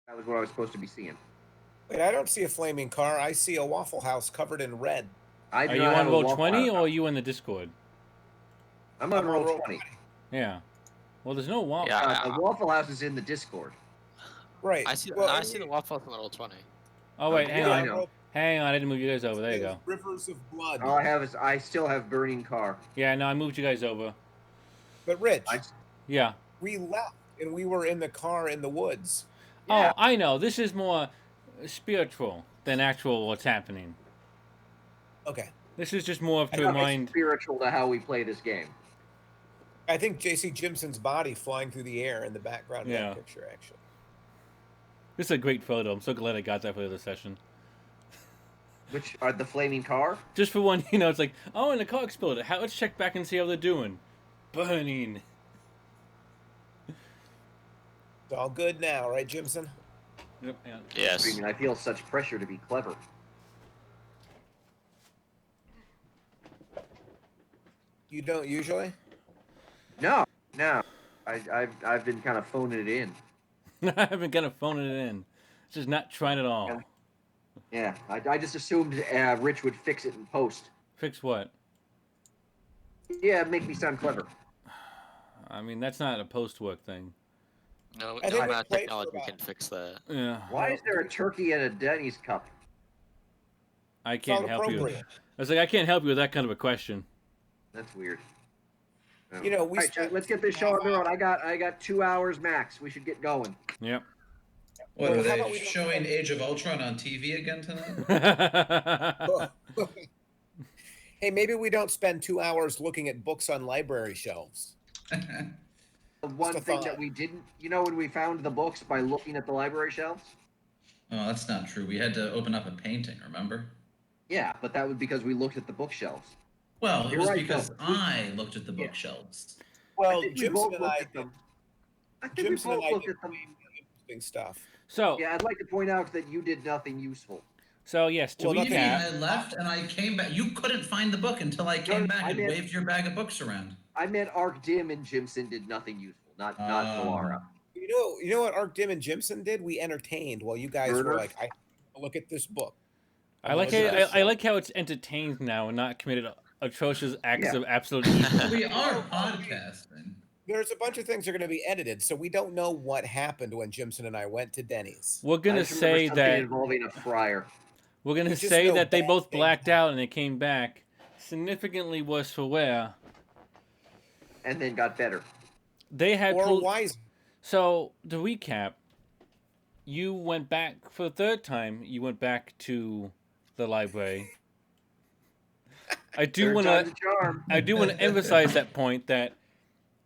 That was what I was supposed to be seeing. Wait, I don't see a flaming car. I see a Waffle House covered in red. I Are do you not on have a roll Waffle 20 House. or are you in the Discord? I'm on I'm roll on roll 20. Yeah. Well, there's no waffle. Yeah. The Waffle House is in the Discord. Right. I see. Well, I see the Waffle House on roll 20. Oh wait, Okay, hang yeah, I on. know. Hang on, I didn't move you guys over. There you go. Rivers of blood. All I have is I still have burning car. Yeah, no, I moved you guys over. But Rich, Yeah. we left and we were in the car in the woods. Yeah. Oh, I know. This is more spiritual than actual what's happening. Okay. This is just more of to It's remind. spiritual to how we play this game. I think J.C. Jimson's body flying through the air in the background of Yeah. that picture, actually. This is a great photo. I'm so glad I got that for the other session. Which are the flaming car? Just for one, it's like, oh, and the car exploded. Let's check back and see how they're doing. Burning. It's all good now, right, Jimson? Yep. Yeah. Yes. I mean, I feel such pressure to be clever. You don't usually? No. I've been kind of phoning it in. I've been kind of phoning it in. Just not trying at all. Yeah, I just assumed Rich would fix it in post. Fix what? Yeah, make me sound clever. I mean, that's not a post-work thing. No I think amount of we played technology for about- can fix that. Yeah. Why is there a turkey and a Denny's cup? I It's can't all help you. appropriate. I was like, I can't help you with that kind of a question. That's weird. Oh. You know, we All right, spent- let's get this show on the road. I got 2 hours max. We should get going. Yep. What, Well, are how about they we don't showing spend- Age of Ultron on TV again tonight? Hey, maybe we don't spend 2 hours looking at books on library shelves. The one a thing thought. that we didn't, when we found the books by looking at the library shelves? Oh, that's not true. We had to open up a painting, remember? Yeah, but that was because we looked at the bookshelves. Well, it You're was right, because though. I looked at the Yeah. bookshelves. Well, I think we Jimson both and looked I at them. I think Jimson we and both I looked did at them. interesting stuff. So, Yeah, I'd like to point out that you did nothing useful. yes, to Well, You mean recap. I left and I came back? You couldn't find the book until I came back I and meant- waved your bag of books around. I meant Arc Dim and Jimson did nothing useful, not Melara. You know what Arc Dim and Jimson did? We entertained while you guys Murder? were like, look at this book. I like look how at this I like how it's entertained now and not committed atrocious acts Yeah. of absolute evil. We are podcasting. There's a bunch of things that are going to be edited, so we don't know what happened when Jimson and I went to Denny's. We're I gonna just remember say something that involving a friar. we're gonna We just say know that they bad both things blacked out and they came back significantly worse for wear. And then got better. They had Or wise. So to recap, you went back for the third time. You went back to the library. I do Third want time's to. a charm. I do want to emphasize that point that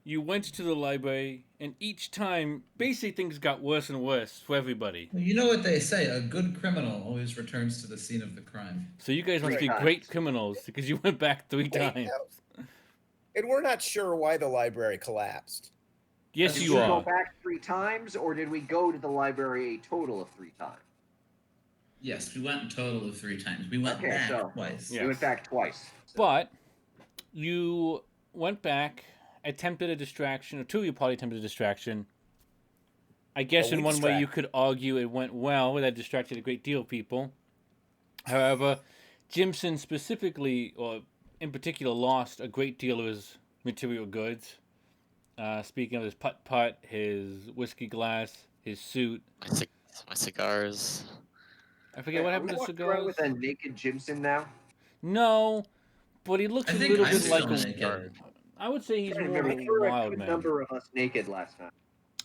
you went to the library, and each time, basically things got worse and worse for everybody. Well, you know what they say, a good criminal always returns to the scene of the crime. So you guys must Three be times. great criminals because you went back 3 Wait, times. And we're not sure why the library collapsed. Yes, Did you we are. go back 3 times, or did we go to the library a total of 3 times? Yes, we went a total of 3 times. We went Okay, back so- twice. Yeah. We went back twice. But you went back, attempted a distraction, or 2 of your party attempted a distraction. I guess Well, in we one way you could argue it went well. That distracted a great deal of people. However, Jimson specifically, or in particular, lost a great deal of his material goods. Speaking of his putt-putt, his whiskey glass, his suit. My cigars. I forget what happened Are to we the walking around cigars. with a naked Jimson now? No, but he looks I a think little I'm bit like still a... naked. I would say he's I more remember like there were a a wild good man. number of us naked last time.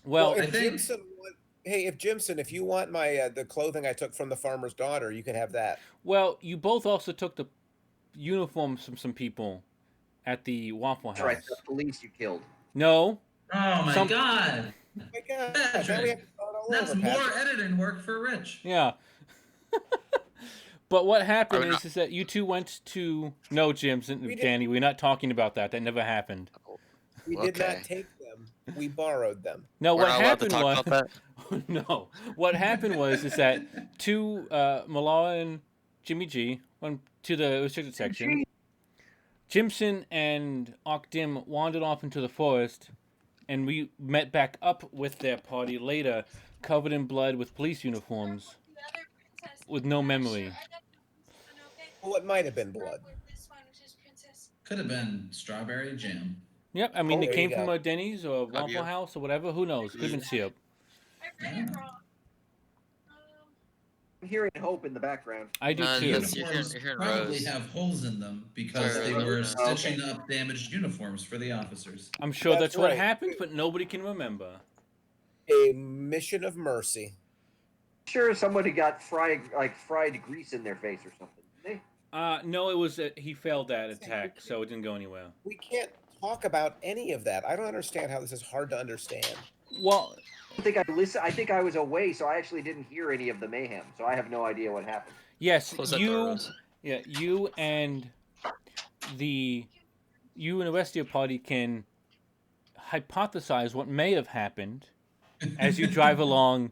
Well, if I think- Jimson, if you want my the clothing I took from the farmer's daughter, you can have that. well, you both also took the uniforms from some people at the Waffle That's right, House. the police you killed. No, Oh my Some- god! Oh my God, Patrick, now we have to start all That's over, more Patrick. editing work for Rich. yeah. But what happened Are we is that you two went to... No, Jimson, We didn't- Danny, we're not talking about that. That never happened. We did Okay. not take them. We borrowed them. No, We're what not allowed to happened talk was... about that. No. What happened was is that two, Merlara and Jimmy G, went to the restricted section. Jimson and Octim wandered off into the forest, and we met back up with their party later, covered in blood with police uniforms with no memory. Well, it might have been blood. Could have been strawberry jam. Yep, I mean, Oh, it there came you from go. a Denny's or a Have Waffle you? House or whatever. Who knows? Could have been syrup. Yeah. I'm hearing Hope in the background. I do No, too. that's- Uniforms you're hearing probably Rose. have holes in them because Sorry, they Rose. were Oh, okay. stitching up damaged uniforms for the officers. I'm sure That's that's what right. happened, but nobody can remember. A mission of mercy. Sure, somebody got fried grease in their face or something. Didn't No, it was he failed that attack, so it didn't go anywhere. We can't talk about any of that. I don't understand how this is hard to understand. Well, I think I listened. I think I was away, so I actually didn't hear any of the mayhem. So I have no idea what happened. yes, Close that door, you, Rose. yeah, you and the rest of your party can hypothesize what may have happened as you drive along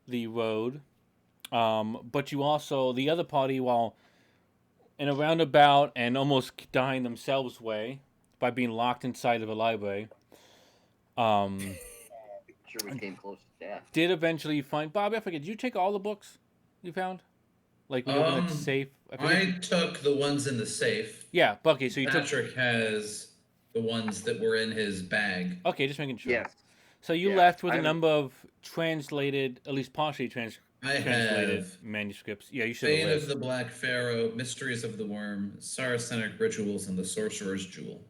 the road. But you also, the other party, while in a roundabout and almost dying themselves way by being locked inside of a library, I'm sure we came close to death. did eventually find Bobby. I forget. Did you take all the books you found? Like when you opened that safe. I took the ones in the safe. Yeah, okay. So you took. Patrick has the ones that were in his bag. Okay, just making sure. Yes. So you Yeah, left with a I'm- number of translated, at least partially I translated have manuscripts. Yeah, you should Fate have of the Black Pharaoh, Mysteries of the Worm, Saracenic Rituals, and the Sorcerer's Jewel.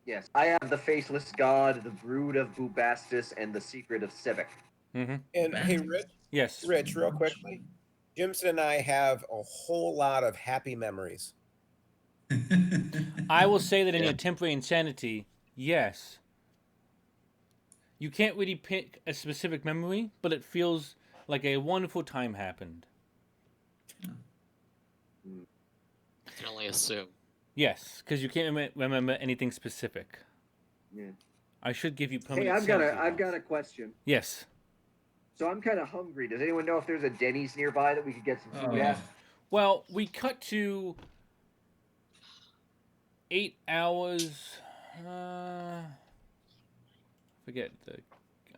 Yes. I have the Faceless God, the Brood of Bubastis, and the Secret of Civic. Mm-hmm. And hey, Yes. Rich, real quickly, Jimson and I have a whole lot of happy memories. I will say that in Yeah. your temporary insanity, yes. You can't really pick a specific memory, but it feels like a wonderful time happened. I can only assume. Yes, because you can't remember anything specific. Yeah. I should give you Hey, permanent I've got sanity a loss. question. Yes. So I'm kind of hungry. Does anyone know if there's a Denny's nearby that we could get some food at? Well, we cut to 8 hours. Forget the.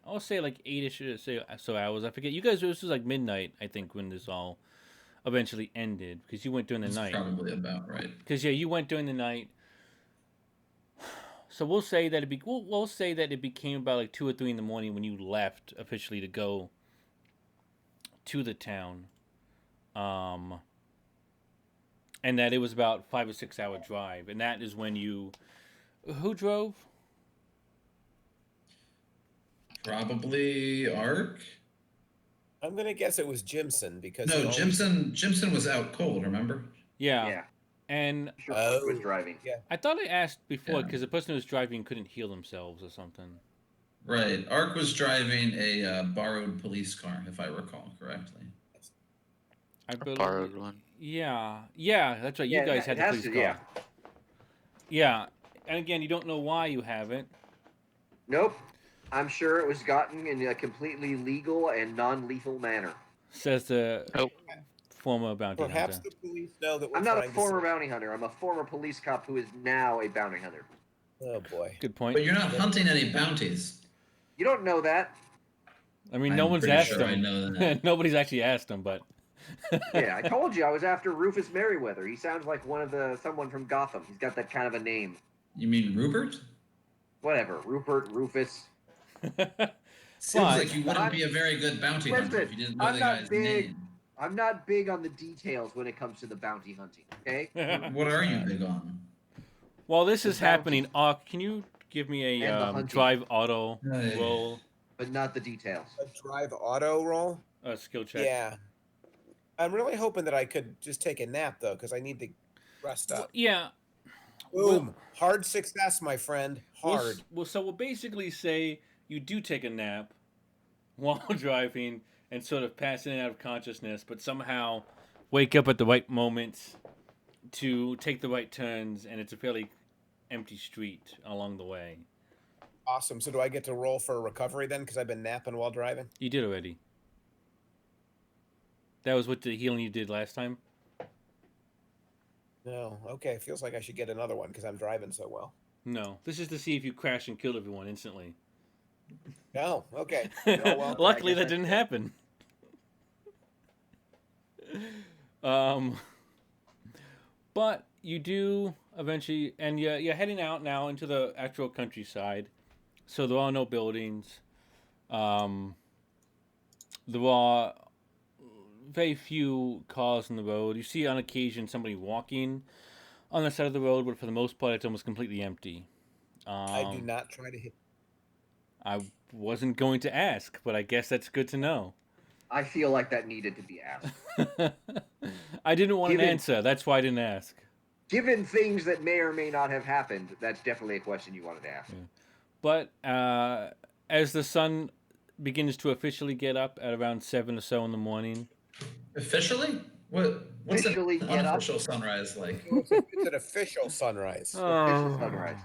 I'll say like 8ish or so hours. I forget. You guys, this was like midnight, I think, when this all eventually ended because you went during the That's night. probably about right. Because yeah, you went during the night. So we'll say that we'll say that it became about like 2 or 3 in the morning when you left officially to go to the town. And that it was about 5 or 6 hour drive, and that is when you. Who drove? Probably Ark. I'm gonna guess it was Jimson because No, he always- Jimson was out cold. Remember? Yeah. Yeah. And Sure. Who was Oh. driving? I thought I asked before Yeah. because the person who was driving couldn't heal themselves or something. Right. Ark was driving a borrowed police car, if I recall correctly. I A believe. borrowed one. Yeah, that's right. You Yeah, guys it had the has police to, car. yeah. Yeah, and again, you don't know why you haven't. Nope. I'm sure it was gotten in a completely legal and non-lethal manner. Says the Nope. former bounty perhaps hunter. the police know that we're I'm not a trying former to. bounty hunter. I'm a former police cop who is now a bounty hunter. Oh boy. Good point. But you're not hunting any bounties. You don't know that. I mean, no I'm one's pretty asked sure I him. know that. Nobody's actually asked him, but. Yeah, I told you I was after Rufus Merriweather. He sounds like someone from Gotham. He's got that kind of a name. You mean Rupert? Whatever. Rupert, Rufus. Seems But- like you wouldn't be a very good bounty hunter if you didn't know I'm the not guy's big. name. I'm not big on the details when it comes to the bounty hunting. Okay. What are you big on? While this The is bounty. happening, can you give me And the a hunting. drive auto Hey. roll But not the details. A drive auto roll? skill check? Yeah. I'm really hoping that I could just take a nap though, because I need to rest Well, up. yeah. Boom. Hard success, my friend. Hard. So we'll basically say you do take a nap while driving and sort of pass in and out of consciousness, but somehow wake up at the right moments to take the right turns, and it's a fairly empty street along the way. Awesome. So do I get to roll for a recovery then? Because I've been napping while driving. You did already. That was what the healing you did last time. No. Okay. Feels like I should get another one because I'm driving so well. No, this is to see if you crashed and killed everyone instantly. No. Okay. Oh, well, Luckily, I guess that didn't I- happen. But you do eventually, and you're heading out now into the actual countryside. So there are no buildings. There are very few cars on the road. You see on occasion somebody walking on the side of the road, but for the most part, it's almost completely empty. I do not try to hit. I wasn't going to ask, but I guess that's good to know. I feel like that needed to be asked. I didn't want an Given- answer. That's why I didn't ask. Given things that may or may not have happened, that's definitely a question you wanted to ask. But as the sun begins to officially get up at around 7 or so in the morning. Officially? What's Officially an get up? unofficial sunrise like? It's an official sunrise. Official sunrise.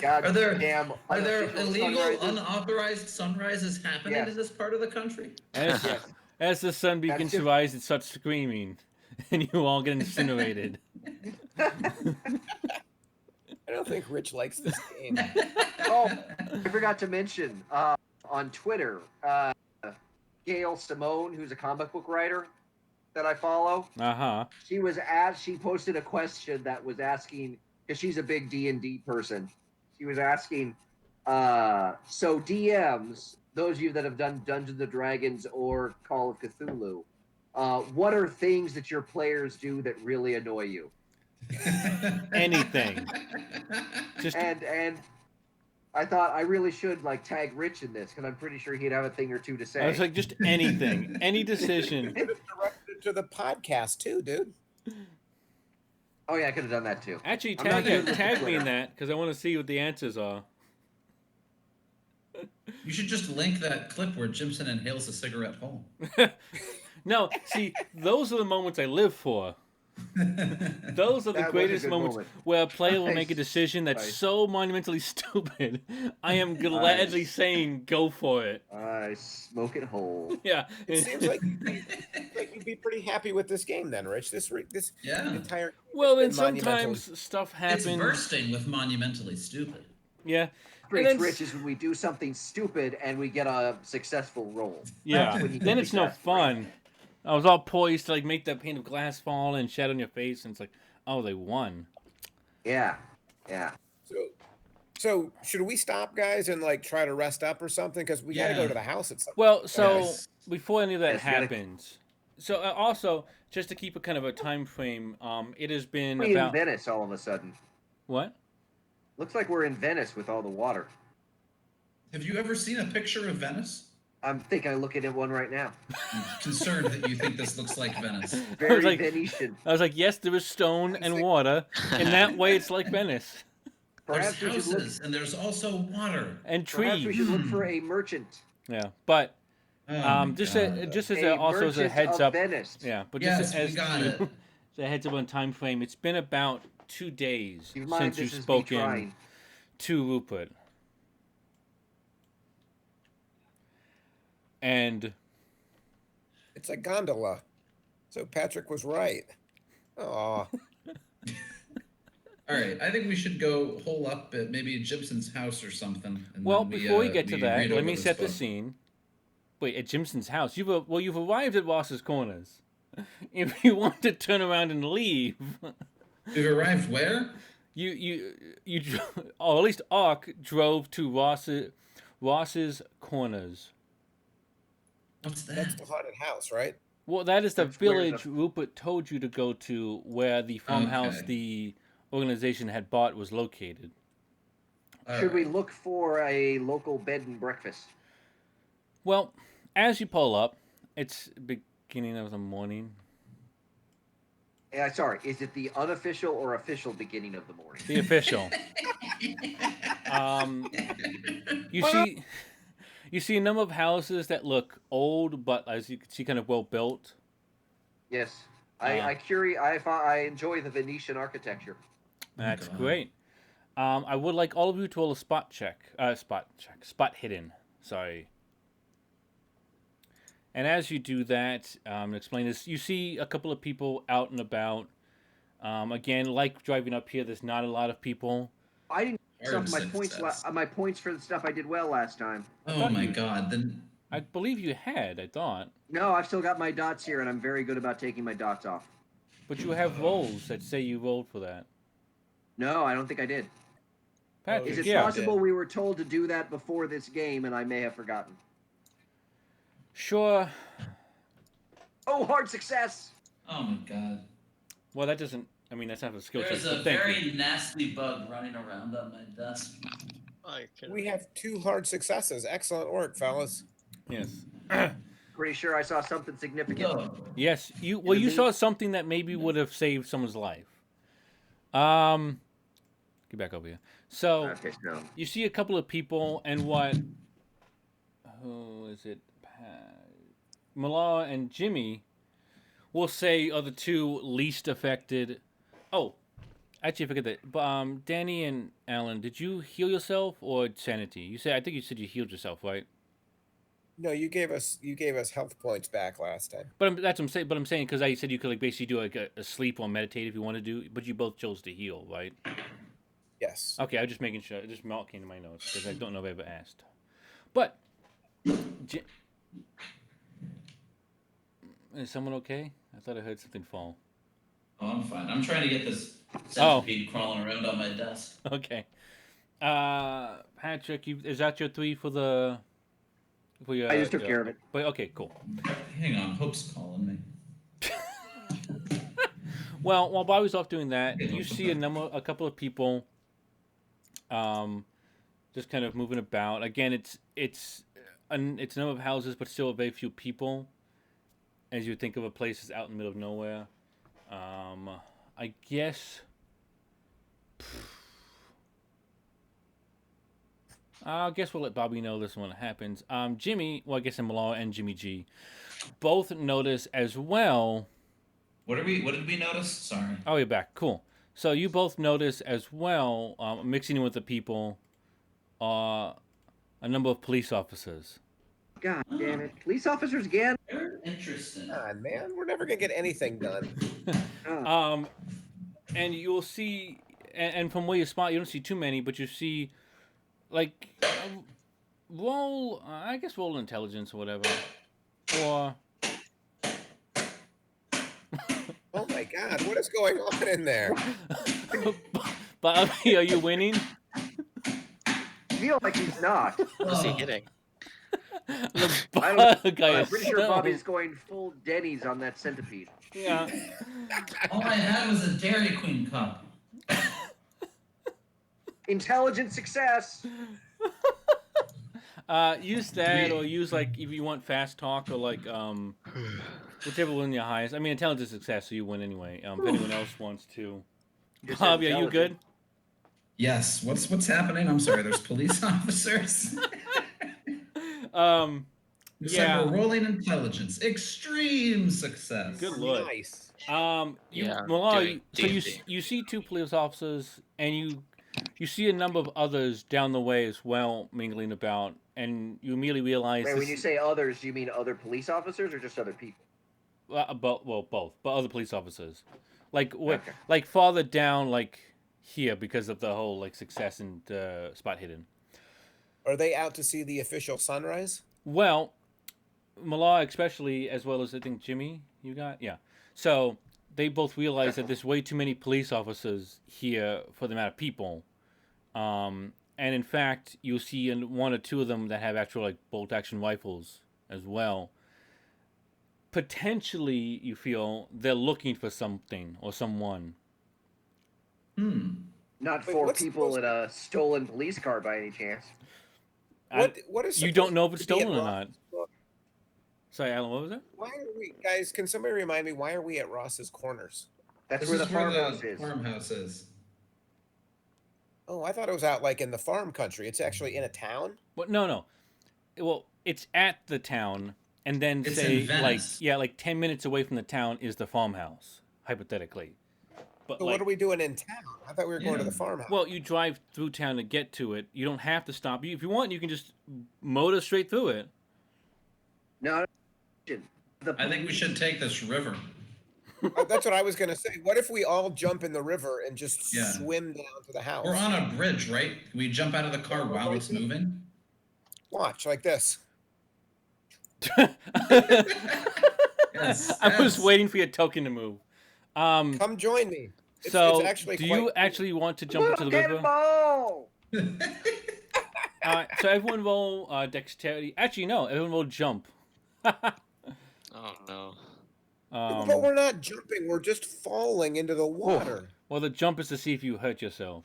God Are there damn unofficial illegal, sunrises. unauthorized sunrises happening Yes. in this part of the country? As the sun begins to just- rise, it starts screaming, and you all get incinerated. I don't think Rich likes this game. Oh, I forgot to mention on Twitter, Gail Simone, who's a comic book writer that I follow. She posted a question that was asking, because she's a big D&D person. She was asking, so DMs, those of you that have done Dungeons and Dragons or Call of Cthulhu, what are things that your players do that really annoy you? Anything. Just And I thought I really should like tag Rich in this because I'm pretty sure he'd have a thing or two to say. I was like, just anything, any decision. It's directed to the podcast too, dude. Oh yeah, I could have done that too. Actually, I'm not good with tag me in Twitter. that because I want to see what the answers are. You should just link that clip where Jimson inhales a cigarette whole. No, see, those are the moments I live for. Those are the That was a greatest good moments moment. where a player will make a Nice. decision that's Nice. so monumentally stupid. I am gladly Nice. saying, go for it. I smoke it whole. Yeah. It seems like you'd be pretty happy with this game then, Rich. This Yeah. entire Well, then it's been monumental. sometimes stuff It's happens. bursting with monumentally stupid. Yeah. Great then Rich is when we do something stupid and we get a successful roll. Yeah. That's when he Then can it's be no fast. fun. I was all poised to like make that pane of glass fall and shed on your face, and it's like, oh, they won. Yeah, yeah. So should we stop, guys, and like try to rest up or something? Because we got to Yeah. go to the house at some. Well, so Yes. before any of that Yes, gotta- happens, so also just to keep a kind of a time frame, it has been We're in about Venice all of a sudden. what? Looks like we're in Venice with all the water. Have you ever seen a picture of Venice? I'm thinking I'm looking at one right now. I'm concerned that you think this looks like Venice. Very like- Venetian. I was like, yes, there is stone and water, and that way it's like Venice Perhaps we There's should look. houses and there's also water. and Perhaps we trees. should look for a merchant. Yeah, but Oh my just God. as A also as a merchant heads of up, Venice. yeah, but Yes, just we as got to- it. as a heads up on time frame, it's been about 2 days Keep in mind, since you've this is me spoken trying. to Rupert. And It's a gondola. So Patrick was right. Aw. All right, I think we should go hole up at maybe Gibson's house or something. And well, then before we get to that, read let over me this set the book. scene. Wait, at Jimson's house. You've arrived at Ross's Corners. If you want to turn around and leave, We've arrived where? or at least Ark drove to Ross's Corners. What's that? That's the haunted house, right? Well, that is the That's where village Rupert told you to go to, where the farmhouse Okay. the organization had bought was located. All Should we right. look for a local bed and breakfast? Well, as you pull up, it's beginning of the morning. Sorry, is it the unofficial or official beginning of the morning? The official. You see a number of houses that look old, but as you can see, kind of well built. Yes. Uh, I enjoy the Venetian architecture. That's God. great. I would like all of you to roll a spot hidden. Sorry. And as you do that, explain this. You see a couple of people out and about. Again, like driving up here, there's not a lot of people. I didn't Hard stuff my to points. success. My points for the stuff I did well last time. Oh my God! Then I believe you had, I thought. No, I've still got my dots here, and I'm very good about taking my dots off. But you have rolls that say you rolled for that. No, I don't think I did. Patrick, Is it yeah. possible we were told to do that before this game, and I may have forgotten? Sure. Oh, hard success! Oh my god. Well, that doesn't... I mean, that's not a skill check. There's a very nasty bug running around on my desk. We have 2 hard successes. Excellent work, fellas. Yes. Pretty sure I saw something significant. Go. Yes. You saw something that maybe would have saved someone's life. Get back over here. So, Okay, so you see a couple of people, and what... Who is it? Merlara and Jimmy will say are the 2 least affected. Oh, actually, I forget that. Danny and Alan, did you heal yourself or sanity? I think you said you healed yourself, right? No, you gave us health points back last time. But that's what I'm saying. But I'm saying because I said you could basically do a sleep or meditate if you want to do. But you both chose to heal, right? Yes. Okay, I was just making sure. It just marking in my notes because I don't know if I ever asked. But is someone okay? I thought I heard something fall. Oh, I'm fine. I'm trying to get this centipede crawling around on my desk. Okay. Patrick, is that your 3 for the... I just took care of it. But okay, cool. Hang on, Hope's calling me. Well, while Bobby's off doing that, you see a couple of people, just kind of moving about. Again, it's a number of houses, but still very few people. As you think of a place that's out in the middle of nowhere, I guess. I guess we'll let Bobby know this when it happens. Jimmy, well, I guess Merlara and Jimmy G, both notice as well. What did we notice? Sorry. Oh, you're back. Cool. So you both notice as well, mixing in with the people, a number of police officers. God damn it. Police officers again? Very interesting. God, man, we're never gonna get anything done. And you'll see, and from where you spot, you don't see too many, but you see, like, roll intelligence or whatever, or. Oh my God, what is going on in there? Bobby, are you winning? I feel like he's not. What's he hitting? The guy I'm pretty sure Bobby's going full Denny's on that centipede. Yeah. All I had was a Dairy Queen cup. Intelligent success. Use that, or use, like, if you want fast talk, or like whichever one your highest. I mean, intelligence success, so you win anyway. If anyone else wants to. Bobby, are you good? Yes. What's happening? I'm sorry. There's police officers. Looks like we're rolling intelligence. Extreme success. Good lord. Nice. Merlara, so you see 2 police officers, and you see a number of others down the way as well, mingling about, and you immediately realize. Wait, when you say others, do you mean other police officers or just other people? Both, but other police officers, like Okay. like farther down, like here, because of the whole like success and spot hidden. Are they out to see the official sunrise? Well, Merlara especially, as well as I think Jimmy, yeah. So they both realize that there's way too many police officers here for the amount of people, and in fact, you'll see 1 or 2 of them that have actual like bolt action rifles as well. Potentially, you feel they're looking for something or someone. Not 4 people in a stolen police car by any chance. What is You don't know if it's to be stolen or at not. Sorry, Alan, what was that? Why are we, guys? Can somebody remind me why are we at Ross's Corners? That's This where the is where farmhouse is. farmhouse is. Oh, I thought it was out like in the farm country. It's actually in a town. Well, no. Well, it's at the town, and then It's say in Venice. like 10 minutes away from the town is the farmhouse, hypothetically. But So what are we doing in town? I thought we were going to the farmhouse. Well, you drive through town to get to it. You don't have to stop. If you want, you can just motor straight through it. No. I think we should take this river. That's what I was going to say. What if we all jump in the river and just Yeah. swim down to the house? We're on a bridge, right? Can we jump out of the car while it's moving? Watch like this. Yes, I was yes. waiting for your token to move. Come join me. So, it's actually do quite you cool. actually want to jump into the river? Cannonball! So everyone roll dexterity. Actually, no. Everyone roll jump. Oh no. But we're not jumping. We're just falling into the water. Well, the jump is to see if you hurt yourself.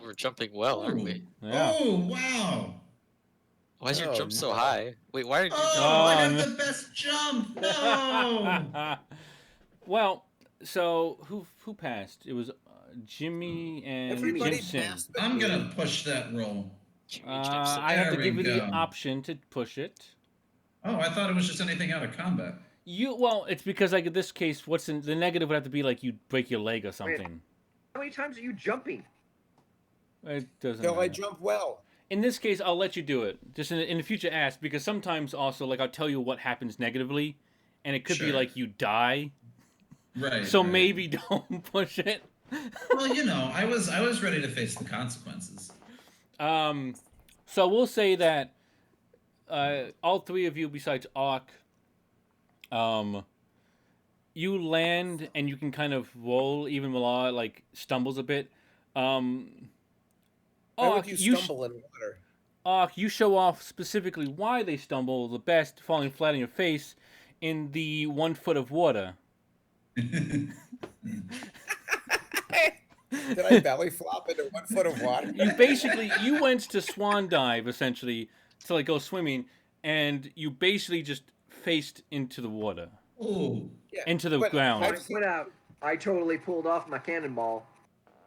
We're jumping well, aren't we? Yeah. Oh, wow. Why is your Oh, jump so no. high? Wait, why did you Oh, jump? I Oh, got no. the best jump. No. Well, so who passed? It was Jimmy and Everybody Jimson. passed but I'm me. going to push that roll. Jimmy Jimson. I have to There give we you the go. option to push it. Oh, I thought it was just anything out of combat. Well, it's because like in this case, what's in the negative would have to be like you break your leg or something. How many times are you jumping? It doesn't. Till I matter. jump well. In this case, I'll let you do it. Just in the future, ask because sometimes also like I'll tell you what happens negatively, and it could be Sure. like you die. Right. So right. maybe don't push it. Well, you know, I was ready to face the consequences. So we'll say that all three of you, besides Ark, you land and you can kind of roll. Even Merlara like stumbles a bit. Why Ark, would you stumble in water? Ark, you show off specifically why they stumble the best, falling flat on your face in the 1 foot of water. Did I belly flop into 1 foot of water? You went to swan dive essentially to like go swimming, and you basically just faced into the water, Oh. Yeah, into the but ground. I point out, I totally pulled off my cannonball.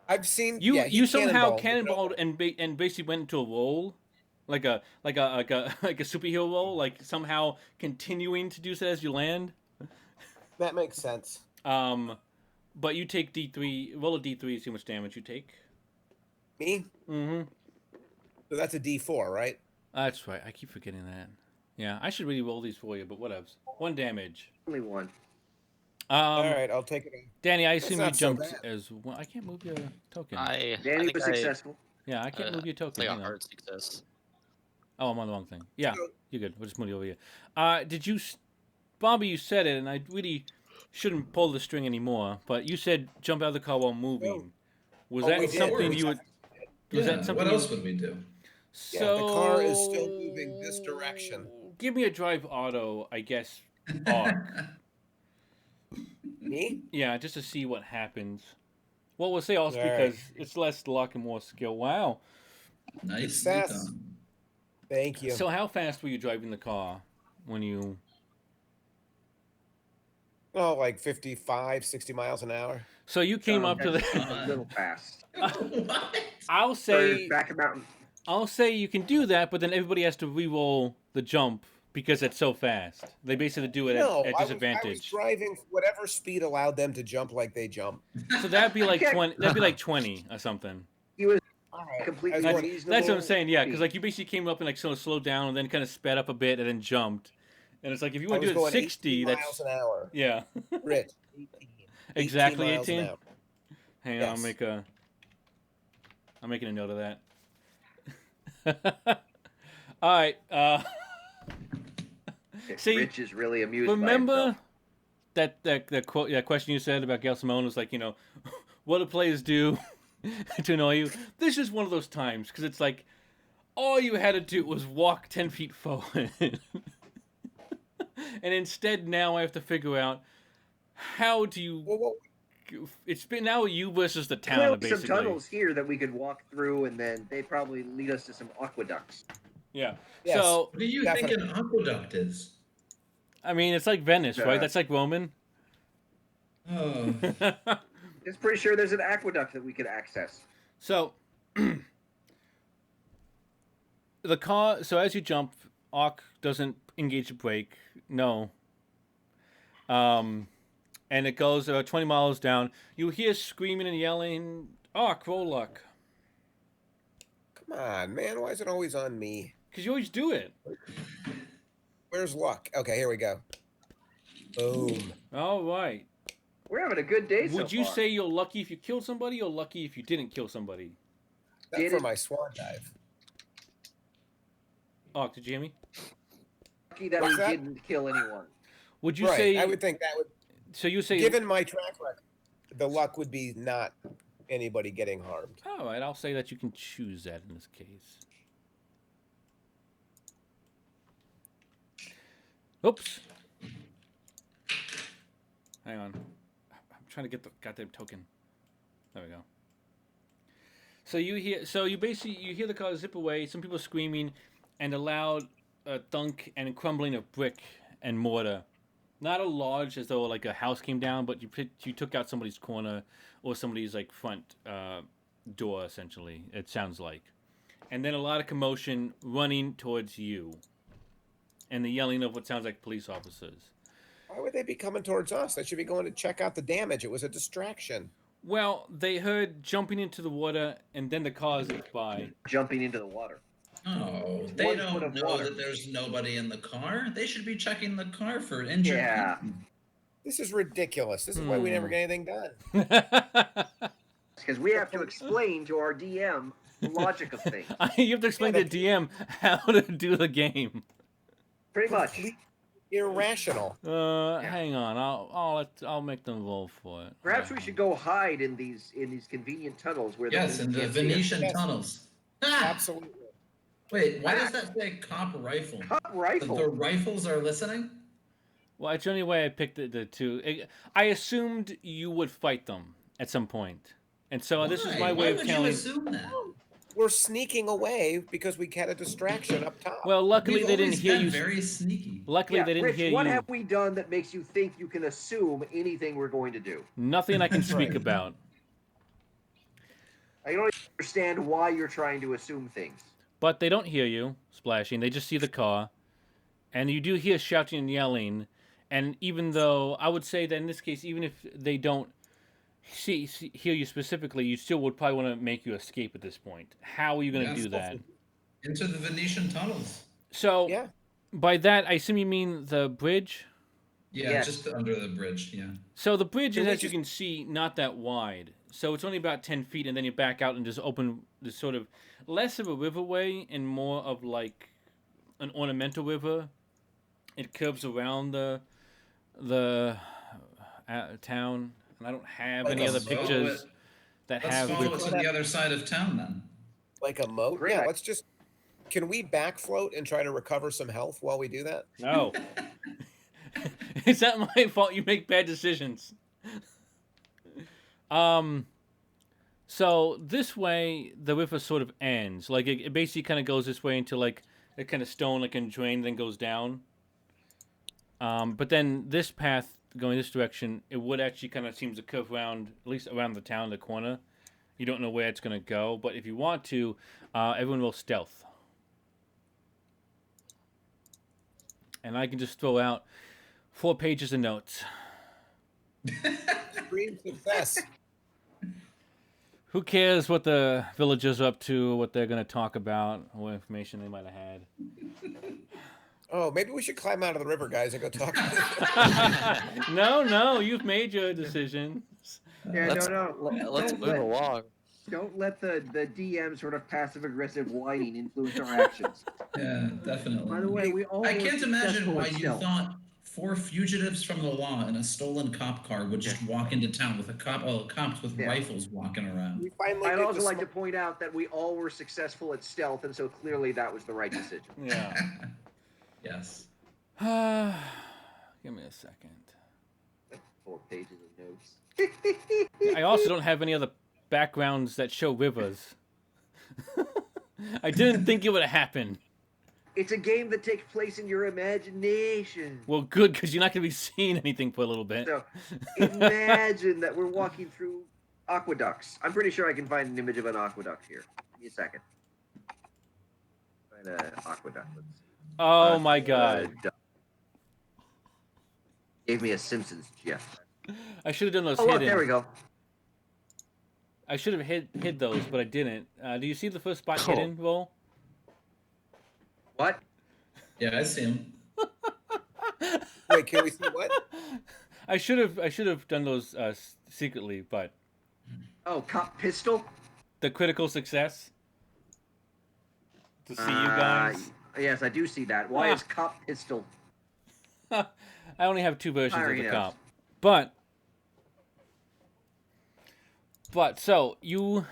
I've seen You somehow cannonballed, cannonballed and basically went into a roll, like a superhero roll, like somehow continuing to do so as you land. That makes sense. But you take D3. Roll a D3. See how much damage you take. Me? Mm-hmm. So that's a D4, right? That's right. I keep forgetting that. Yeah, I should really roll these for you, but whatever. 1 damage. Only one. All right, I'll take it. Danny, I That's assume you not so jumped bad. as well. I can't move your token. I Danny think was successful. Yeah, I can't move your token. Like a hang on. hard success. Oh, I'm on the wrong thing. Yeah, So- you're good. We'll just move you over here. Did you, Bobby? You said it, and I really shouldn't pull the string anymore. But you said jump out of the car while moving. Was Oh, that we did. something We you would? Was Yeah, that something? what else would we do? So Yeah, the car is still moving this direction. Give me a drive auto, I guess. Arc. Me? Yeah, just to see what happens. Well, we'll say also All right. because it's less luck and more skill. Wow. Nice. Success. Thank you. So how fast were you driving the car when you? Oh, like 55, 60 miles an hour. So you came up to That's the. a little fast. What? I'll say. Back about. I'll say you can do that, but then everybody has to re-roll the jump because it's so fast. They basically do it No, at I was disadvantage. driving whatever speed allowed them to jump like they jump. So that'd be like Okay. 20. That'd be like 20 or something. He was All right. completely That's what- reasonable. That's what I'm saying. Yeah, because speed. like you basically came up and like sort of slowed down and then kind of sped up a bit and then jumped. And it's like if you I want was to do it going at 60, 18 that's miles an hour. yeah, Rich. 18. exactly miles an 18. hour. Hang on, Yes. I'm making a note of that. All right. See, Rich is really amused. by remember himself. that quote, that question you said about Gail Simone was like, what do players do to annoy you? This is one of those times because it's like all you had to do was walk 10 feet forward, and instead now I have to figure out how do you. Well, It's been now you versus the town, Clearly basically. some tunnels here that we could walk through, and then they'd probably lead us to some aqueducts. Yeah. Yes. So What do you Definitely. think an aqueduct is? I mean, it's like Venice, right? That's like Roman. Oh. It's pretty sure there's an aqueduct that we could access. So the car. So as you jump, Ark doesn't engage the brake. No. And it goes 20 miles down. You hear screaming and yelling. Ark, roll luck. come on, man. Why is it always on me? Because you always do it. Where's luck? Okay, here we go. Boom. All right. We're having a good day so Would you far. say you're lucky if you kill somebody or lucky if you didn't kill somebody? That's Did for it- my swan dive. Ark, did you hear me? lucky that What's we that? didn't kill anyone. Would you Right. say? I would think that would. So you say? Given my track record, the luck would be not anybody getting harmed. All right, I'll say that you can choose that in this case. Oops. Hang on. I'm trying to get the goddamn token. There we go. So you hear the car zip away, some people screaming, and a loud thunk and crumbling of brick and mortar. Not a large, as though like a house came down, but you took out somebody's corner or somebody's like front door, essentially. It sounds like, and then a lot of commotion running towards you, and the yelling of what sounds like police officers. Why would they be coming towards us? They should be going to check out the damage. It was a distraction. Well, they heard jumping into the water, and then the car zipped by. Jumping into the water. Oh, they 1 don't foot of know water. that there's nobody in the car. They should be checking the car for injured Yeah. people. This is ridiculous. This is why we never get anything done. Because we have to explain to our DM the logic of things. You have to explain to DM how to do the game. Pretty much. Irrational. Hang on, I'll make them roll for it. Perhaps we should go hide in these convenient tunnels where Yes, in the Venetian Yes. tunnels. Ah! Absolutely. Wait, why does that say cop rifle? Cop rifle. The rifles are listening? Well, it's the only way I picked the two. I assumed you would fight them at some point, and so this is my way of Why telling. would you assume that? We're sneaking away because we had a distraction up top. Well, luckily We've they didn't always hear been you. very sneaky. Luckily they didn't Rich, hear what you. have we done that makes you think you can assume anything we're going to do? Nothing I can speak Right. about. I don't understand why you're trying to assume things. But they don't hear you splashing. They just see the car, and you do hear shouting and yelling. And even though I would say that in this case, even if they don't hear you specifically, you still would probably want to make you escape at this point. How are you going to do that? Into the Venetian tunnels. So, Yeah. by that, I assume you mean the bridge? Yeah, Yes. just under the bridge, yeah. So the bridge is, Can we as you can see, not that wide. So it's only about 10 feet, and then you back out and just open this sort of less of a riverway and more of like an ornamental river. It curves around the town, and I don't have Like any a other boat. pictures that Let's have. follow it to the other side of town then. Like a moat? Great. Yeah, let's just. Can we back float and try to recover some health while we do that? No. It's not my fault you make bad decisions. So this way the river sort of ends. Like it basically kind of goes this way until like a kind of stone like can drain, then goes down. But then this path going this direction, it would actually kind of seems to curve around, at least around the town, the corner. You don't know where it's going to go, but if you want to, everyone will stealth. And I can just throw out 4 pages of notes. Extreme success. Who cares what the villagers are up to, what they're going to talk about, what information they might have had. Oh, maybe we should climb out of the river, guys, and go talk. No, you've made your decisions. Yeah, Let's- no. Let's Don't move let- along. Don't let the DM sort of passive-aggressive whining influence our actions. Yeah, definitely. By the way, we all I were can't imagine successful why at you stealth. thought 4 fugitives from the law in a stolen cop car would just walk into town with cops with Yeah. rifles walking around. We finally I'd get also the like to point out that we all were successful at stealth, and so clearly that was the right decision. Yeah. Yes. Give me a second. 4 pages of notes. I also don't have any other backgrounds that show rivers. I didn't think it would happen. It's a game that takes place in your imagination. Well, good, because you're not going to be seeing anything for a little bit. So imagine that we're walking through aqueducts. I'm pretty sure I can find an image of an aqueduct here. Give me a second. Find an aqueduct. Let's see. Oh my god. Gave me a Simpsons gif. I should have done those Oh, look, hidden. there we go. I should have hid those, but I didn't. Do you see the first spot Oh. hidden, Roll? What? Yeah, I see him. Wait, can we see what? I should have done those secretly, but Oh, cop pistol? the critical success to see you guys. Yes, I do see that. Why is cop pistol? I only have 2 versions of the Yes. cop. But so you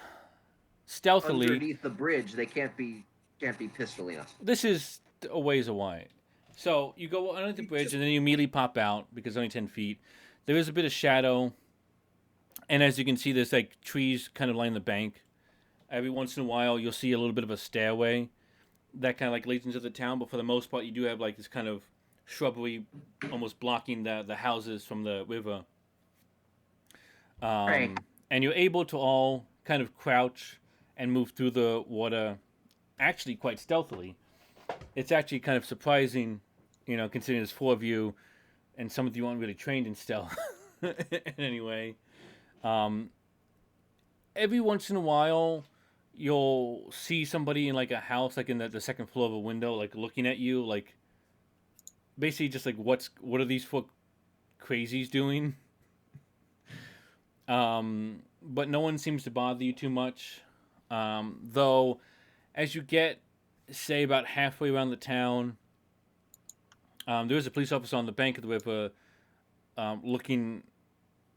stealthily Underneath the bridge, they can't be pistoling us. This is a ways away. So you go underneath the bridge and then you immediately pop out because it's only 10 feet. There is a bit of shadow, and as you can see, there's like trees kind of lining the bank. Every once in a while, you'll see a little bit of a stairway that kind of like leads into the town, but for the most part, you do have like this kind of shrubbery almost blocking the houses from the river. Right. And you're able to all kind of crouch and move through the water actually quite stealthily. It's actually kind of surprising, considering there's 4 of you and some of you aren't really trained in stealth. Anyway, every once in a while, you'll see somebody in like a house, like in the second floor of a window, like looking at you, like basically just like what are these 4 crazies doing? But no one seems to bother you too much. Though, as you get, say, about halfway around the town, there is a police officer on the bank of the river, looking,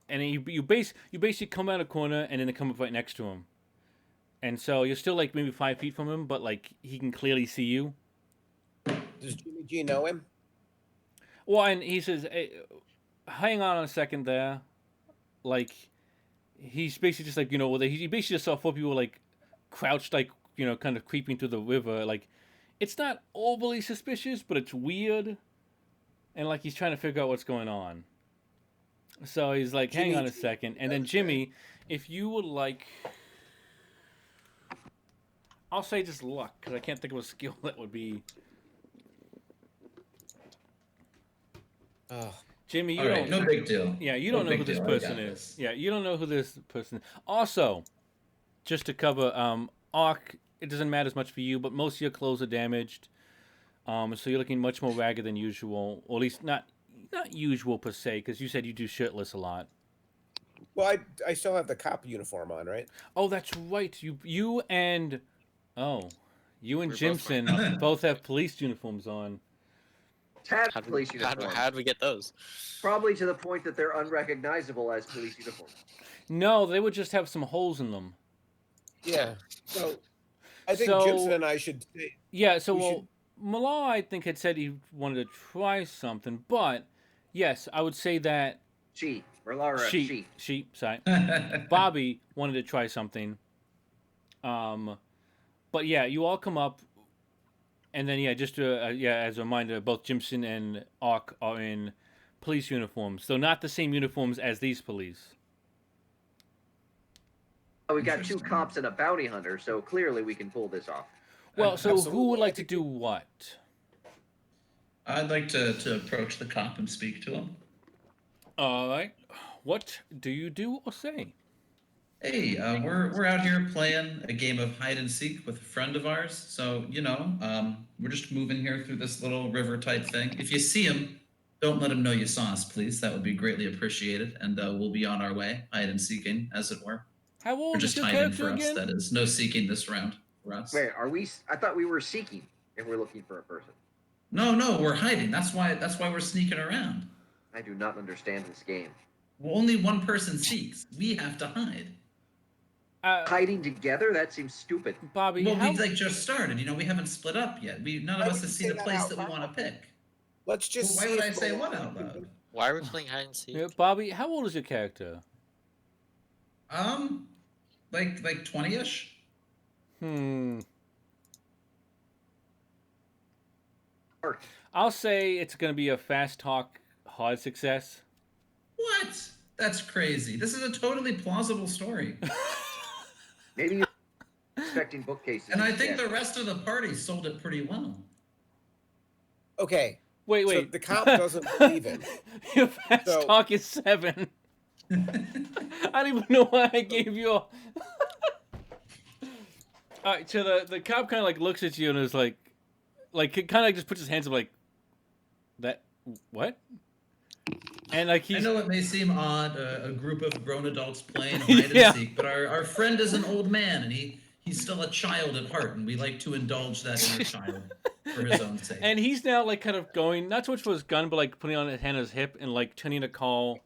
and you basically come out a corner and then they come up right next to him, and so you're still like maybe 5 feet from him, but like he can clearly see you. Does Jimmy G know him? Well, and he says, hey, "Hang on a second there," like. He's basically just like, he basically just saw 4 people like crouched, like, kind of creeping through the river. Like, it's not overly suspicious, but it's weird. And like, he's trying to figure out what's going on. So he's like, hang on a second. And then Jimmy, if you would like, I'll say just luck, because I can't think of a skill that would be. Oh. Jimmy, you All don't. right, no big deal. Yeah, you No don't know big who this deal. I person got is. this. Yeah, you don't know who this person is. Also, just to cover, Ark, it doesn't matter as much for you, but most of your clothes are damaged. So you're looking much more ragged than usual, or at least not usual per se, because you said you do shirtless a lot. Well, I still have the cop uniform on, right? Oh, that's right. You and Jimson both both have police uniforms on. Tad How'd police we, uniforms. how'd we get those? Probably to the point that they're unrecognizable as police uniforms. No, they would just have some holes in them. Yeah. So I think So- Jimson and I should say, Yeah, so We Merlara, I think, had said he wanted to try something, but yes, I would say that Merlara, she, sorry, Bobby wanted to try something. But yeah, you all come up, and then just as a reminder, both Jimson and Ark are in police uniforms, though not the same uniforms as these police. We got 2 Interesting. cops and a bounty hunter, so clearly we can pull this off. Well, so Absolutely. who would like to do what? I'd like to approach the cop and speak to him. All right, what do you do or say? Hey, we're out here playing a game of hide and seek with a friend of ours. So we're just moving here through this little river type thing. If you see him, don't let him know you saw us, please. That would be greatly appreciated, and we'll be on our way, hide and seeking, as it were. How Or old is just your hiding character for us. again? That is no seeking this round for us. Wait, are we? I thought we were seeking if we're looking for a person. No, we're hiding. That's why we're sneaking around. I do not understand this game. Well, only one person seeks. We have to hide. Hiding together? That seems stupid. Bobby, Well, how... we just started. We haven't split up yet. None Why of us would have you seen say a that place out that we loud? want to pick. let's just. Well, why see would I if say Merlara what out can do loud? it. Why are we playing hide and seek? Yeah, Bobby, how old is your character? Like 20-ish. I'll say it's going to be a fast talk, hard success. What? That's crazy. This is a totally plausible story. Maybe you're expecting bookcases. And I think instead. the rest of the party sold it pretty well. Okay. Wait. So the cop doesn't believe it. Your fast So- talk is 7. I don't even know why I gave you a... Alright, so the cop kind of like looks at you and is like kind of just puts his hands up like, that, what? And like I he's... know it may seem odd, a group of grown adults playing hide Yeah. and seek, but our friend is an old man, and he's still a child at heart, and we like to indulge that inner child. for his own sake. And he's now like kind of going not so much for his gun, but like putting on Hannah's hip and like turning a call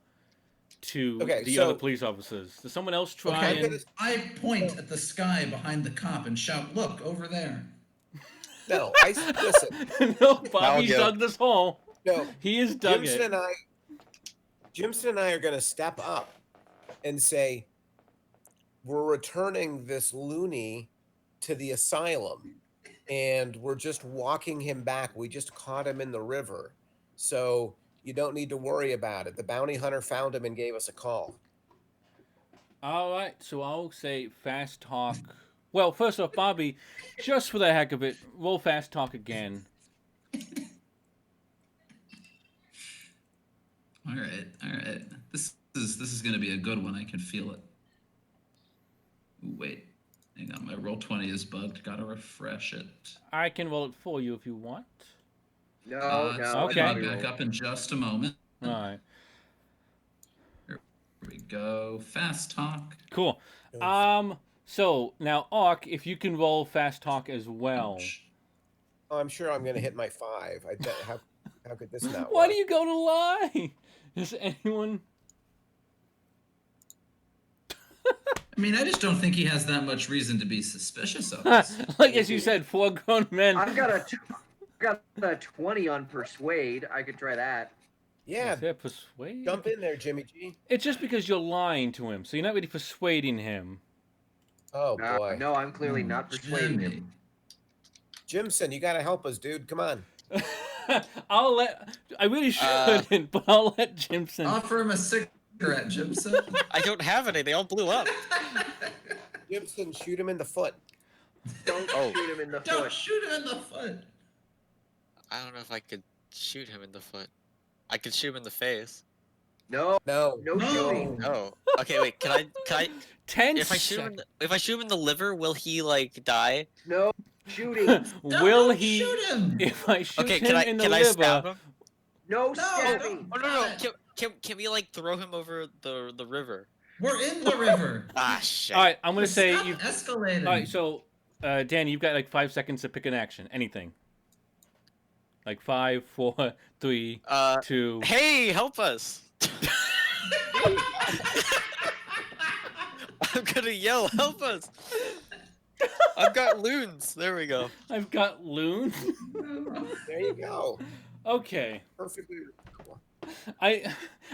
to the other police officers. Does someone else try? And... I point at the sky behind the cop and shout, "Look over there!" No, listen. No, Bobby's dug this hole. No, he is dug Jimson it. Jimson and I are going to step up and say, we're returning this loony to the asylum, and we're just walking him back. We just caught him in the river, so you don't need to worry about it. The bounty hunter found him and gave us a call. All right, so I'll say fast talk. Well, first off, Bobby, just for the heck of it, roll fast talk again. All right. This is going to be a good one. I can feel it. Ooh, wait, hang on. My roll 20 is bugged. Gotta refresh it. I can roll it for you if you want. No. Okay. I'll back up in just a moment. All right. Here we go. Fast talk. Cool. So now, Ark, if you can roll fast talk as well. Ouch. Oh, I'm sure I'm going to hit my 5. How could this not Why work? do you go to lie? Is anyone... I mean, I just don't think he has that much reason to be suspicious of us. Like as you said, 4 grown men. I've got a 20 on persuade. I could try that. Yeah, Is that persuade? jump in there, Jimmy G. It's just because you're lying to him, so you're not really persuading him. Oh, boy. No, I'm clearly not persuading Jimmy. him. Jimson, you got to help us, dude. Come on. I really shouldn't, but I'll let Jimson. Offer him a cigarette, Jimson. I don't have any. They all blew up. Jimson, shoot him in the foot. Don't shoot him in the Don't foot. shoot him in the foot. I don't know if I could shoot him in the foot. I could shoot him in the face. No No. shooting. Oh. Okay, wait. Can I? 10 If I shoot him, if I shoot him in the liver, will he like die? No shooting. Will Don't he? shoot him. If I shoot Okay. him Can I? in the Can I liver, stab him? No No, stabbing. Oh no. Can we like throw him over the river? We're in the river. Ah shit. all right, I'm gonna say Stop you. escalating. All right, so Danny, you've got like 5 seconds to pick an action. Anything. Like 5, 4, 3, 2. Hey, help us! I'm gonna yell, help us! I've got loons. There we go. I've got loons. There you go. Okay. Perfectly reasonable.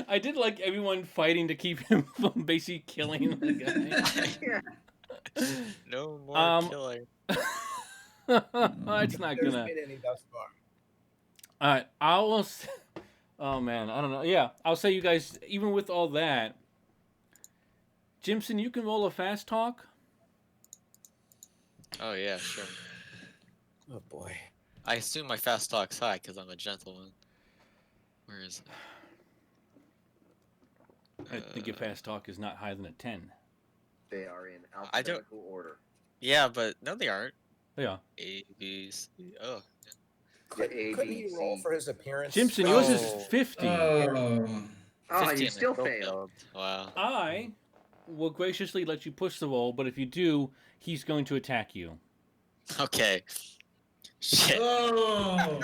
I did like everyone fighting to keep him from basically killing the guy. No more killing. It's not There's gonna. been any thus far. All right, I will. Oh man, I don't know. Yeah, I'll say you guys. Even with all that, Jimson, you can roll a fast talk. Oh yeah, sure. Oh boy. I assume my fast talk's high because I'm a gentleman. Where is it? I think your fast talk is not higher than a 10. They are in I don't- alphabetical order. Yeah, but no, they aren't. They are. A, B, C. Oh. Couldn't he roll for his appearance? Jimson, yours is Oh. 50. Oh, 15, you I still failed. Wow. I will graciously let you push the roll, but if you do, he's going to attack you. Okay. Shit. Oh.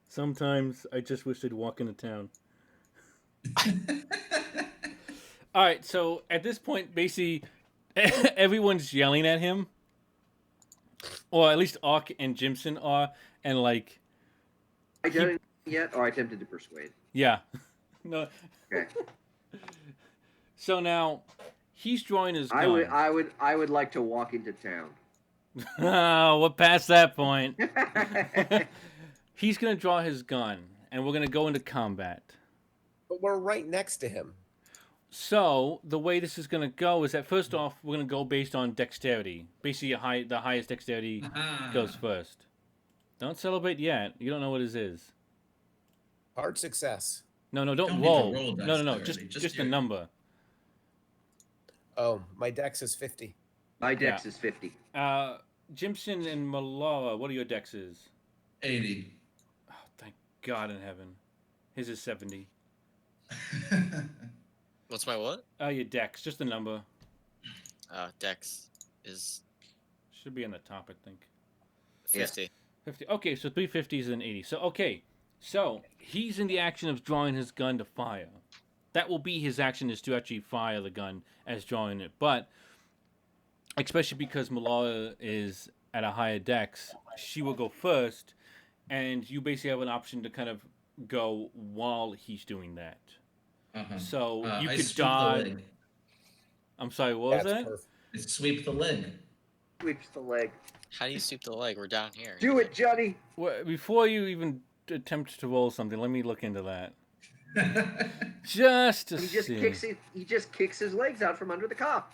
Sometimes I just wish they'd walk into town. All right, so at this point, basically, everyone's yelling at him, or at least Ark and Jimson are, and like, I didn't yet. Oh, I attempted to persuade. yeah, no. Okay. So now he's drawing his gun. I would like to walk into town. Oh, we're past that point. He's gonna draw his gun, and we're gonna go into combat. But we're right next to him. So the way this is gonna go is that first off, we're gonna go based on dexterity. Basically, the highest dexterity goes first. Don't celebrate yet. You don't know what it is. Hard success. No, don't Don't need to roll. roll No, dexterity, just a your- number. Oh, my dex is 50. My dex is 50. Jimson and Merlara, what are your dexes? 80. Oh, thank God in heaven. His is 70. What's my what? Your dex, just a number. Dex is Should be on the top, I think. 50. 50. Okay, so 350s and 80. So, okay. So, he's in the action of drawing his gun to fire. That will be his action, is to actually fire the gun as drawing it. But, especially because Merlara is at a higher dex, she will go first, and you basically have an option to kind of go while he's doing that. So, you I could sweep the dodge. leg. I'm sorry, what was That's that? perfect. I sweep the leg. Sweeps the leg. How do you sweep the leg? We're down here. Do it, Johnny. Well, before you even attempt to roll something, let me look into that. Just to see. He just kicks his legs out from under the cop.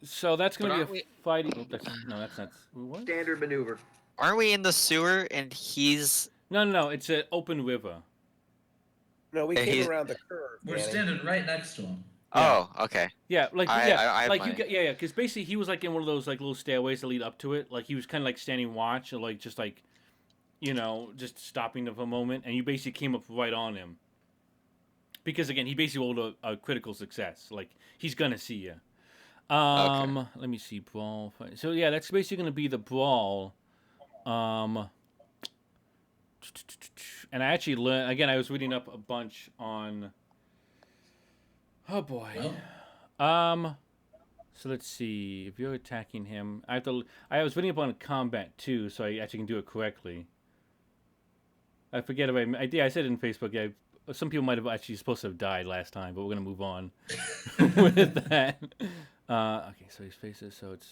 So that's going to But be a aren't fighting. Oh, no, that's not. What? Standard maneuver. Aren't we in the sewer and he's... No. It's an open river. No, we Yeah, came he's- around the curve. We're Danny. standing right next to him. Oh, okay. Yeah, like I have like my- because basically he was like in one of those like little stairways that lead up to it. Like he was kind of like standing watch or like just like, just stopping for a moment, and you basically came up right on him. Because again, he basically rolled a critical success. Like he's gonna see you. Okay. Let me see brawl. So yeah, that's basically gonna be the brawl. And I actually learned again. I was reading up a bunch on. Oh boy. Well, So let's see. If you're attacking him, I was reading up on combat too, so I actually can do it correctly. I forget if I said it in Facebook. Yeah, some people might have actually supposed to have died last time, but we're gonna move on with that. Okay, so his faces. So it's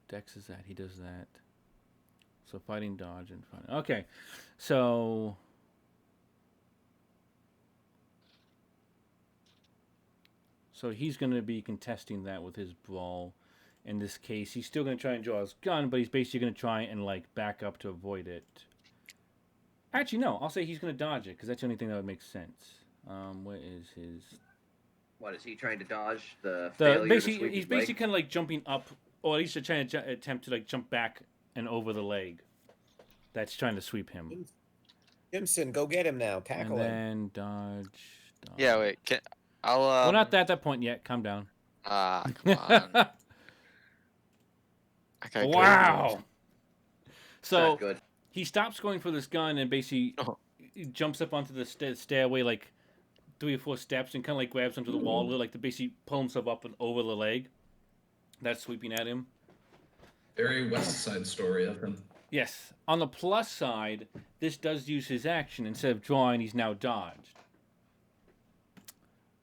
Dex is that he does that. So fighting, dodge, and fighting. Okay, so. So he's going to be contesting that with his brawl. In this case, he's still going to try and draw his gun, but he's basically going to try and like back up to avoid it. Actually, no. I'll say he's going to dodge it because that's the only thing that would make sense. Where is his? What is he trying to dodge? The failure basically to sweep he's his leg? basically kind of like jumping up, or at least trying to attempt to like jump back and over the leg. That's trying to sweep him. Jimson, go get him now. Tackle him. And then dodge. Yeah, wait. I'll... We're not at that point yet. Calm down. Come on. Okay, Wow. So Not good. he stops going for this gun and basically jumps up onto the stairway like 3 or 4 steps and kind of like grabs onto the wall, like to basically pull himself up and over the leg. That's sweeping at him. very West Side Story of him. Yes. On the plus side, this does use his action. Instead of drawing, he's now dodged.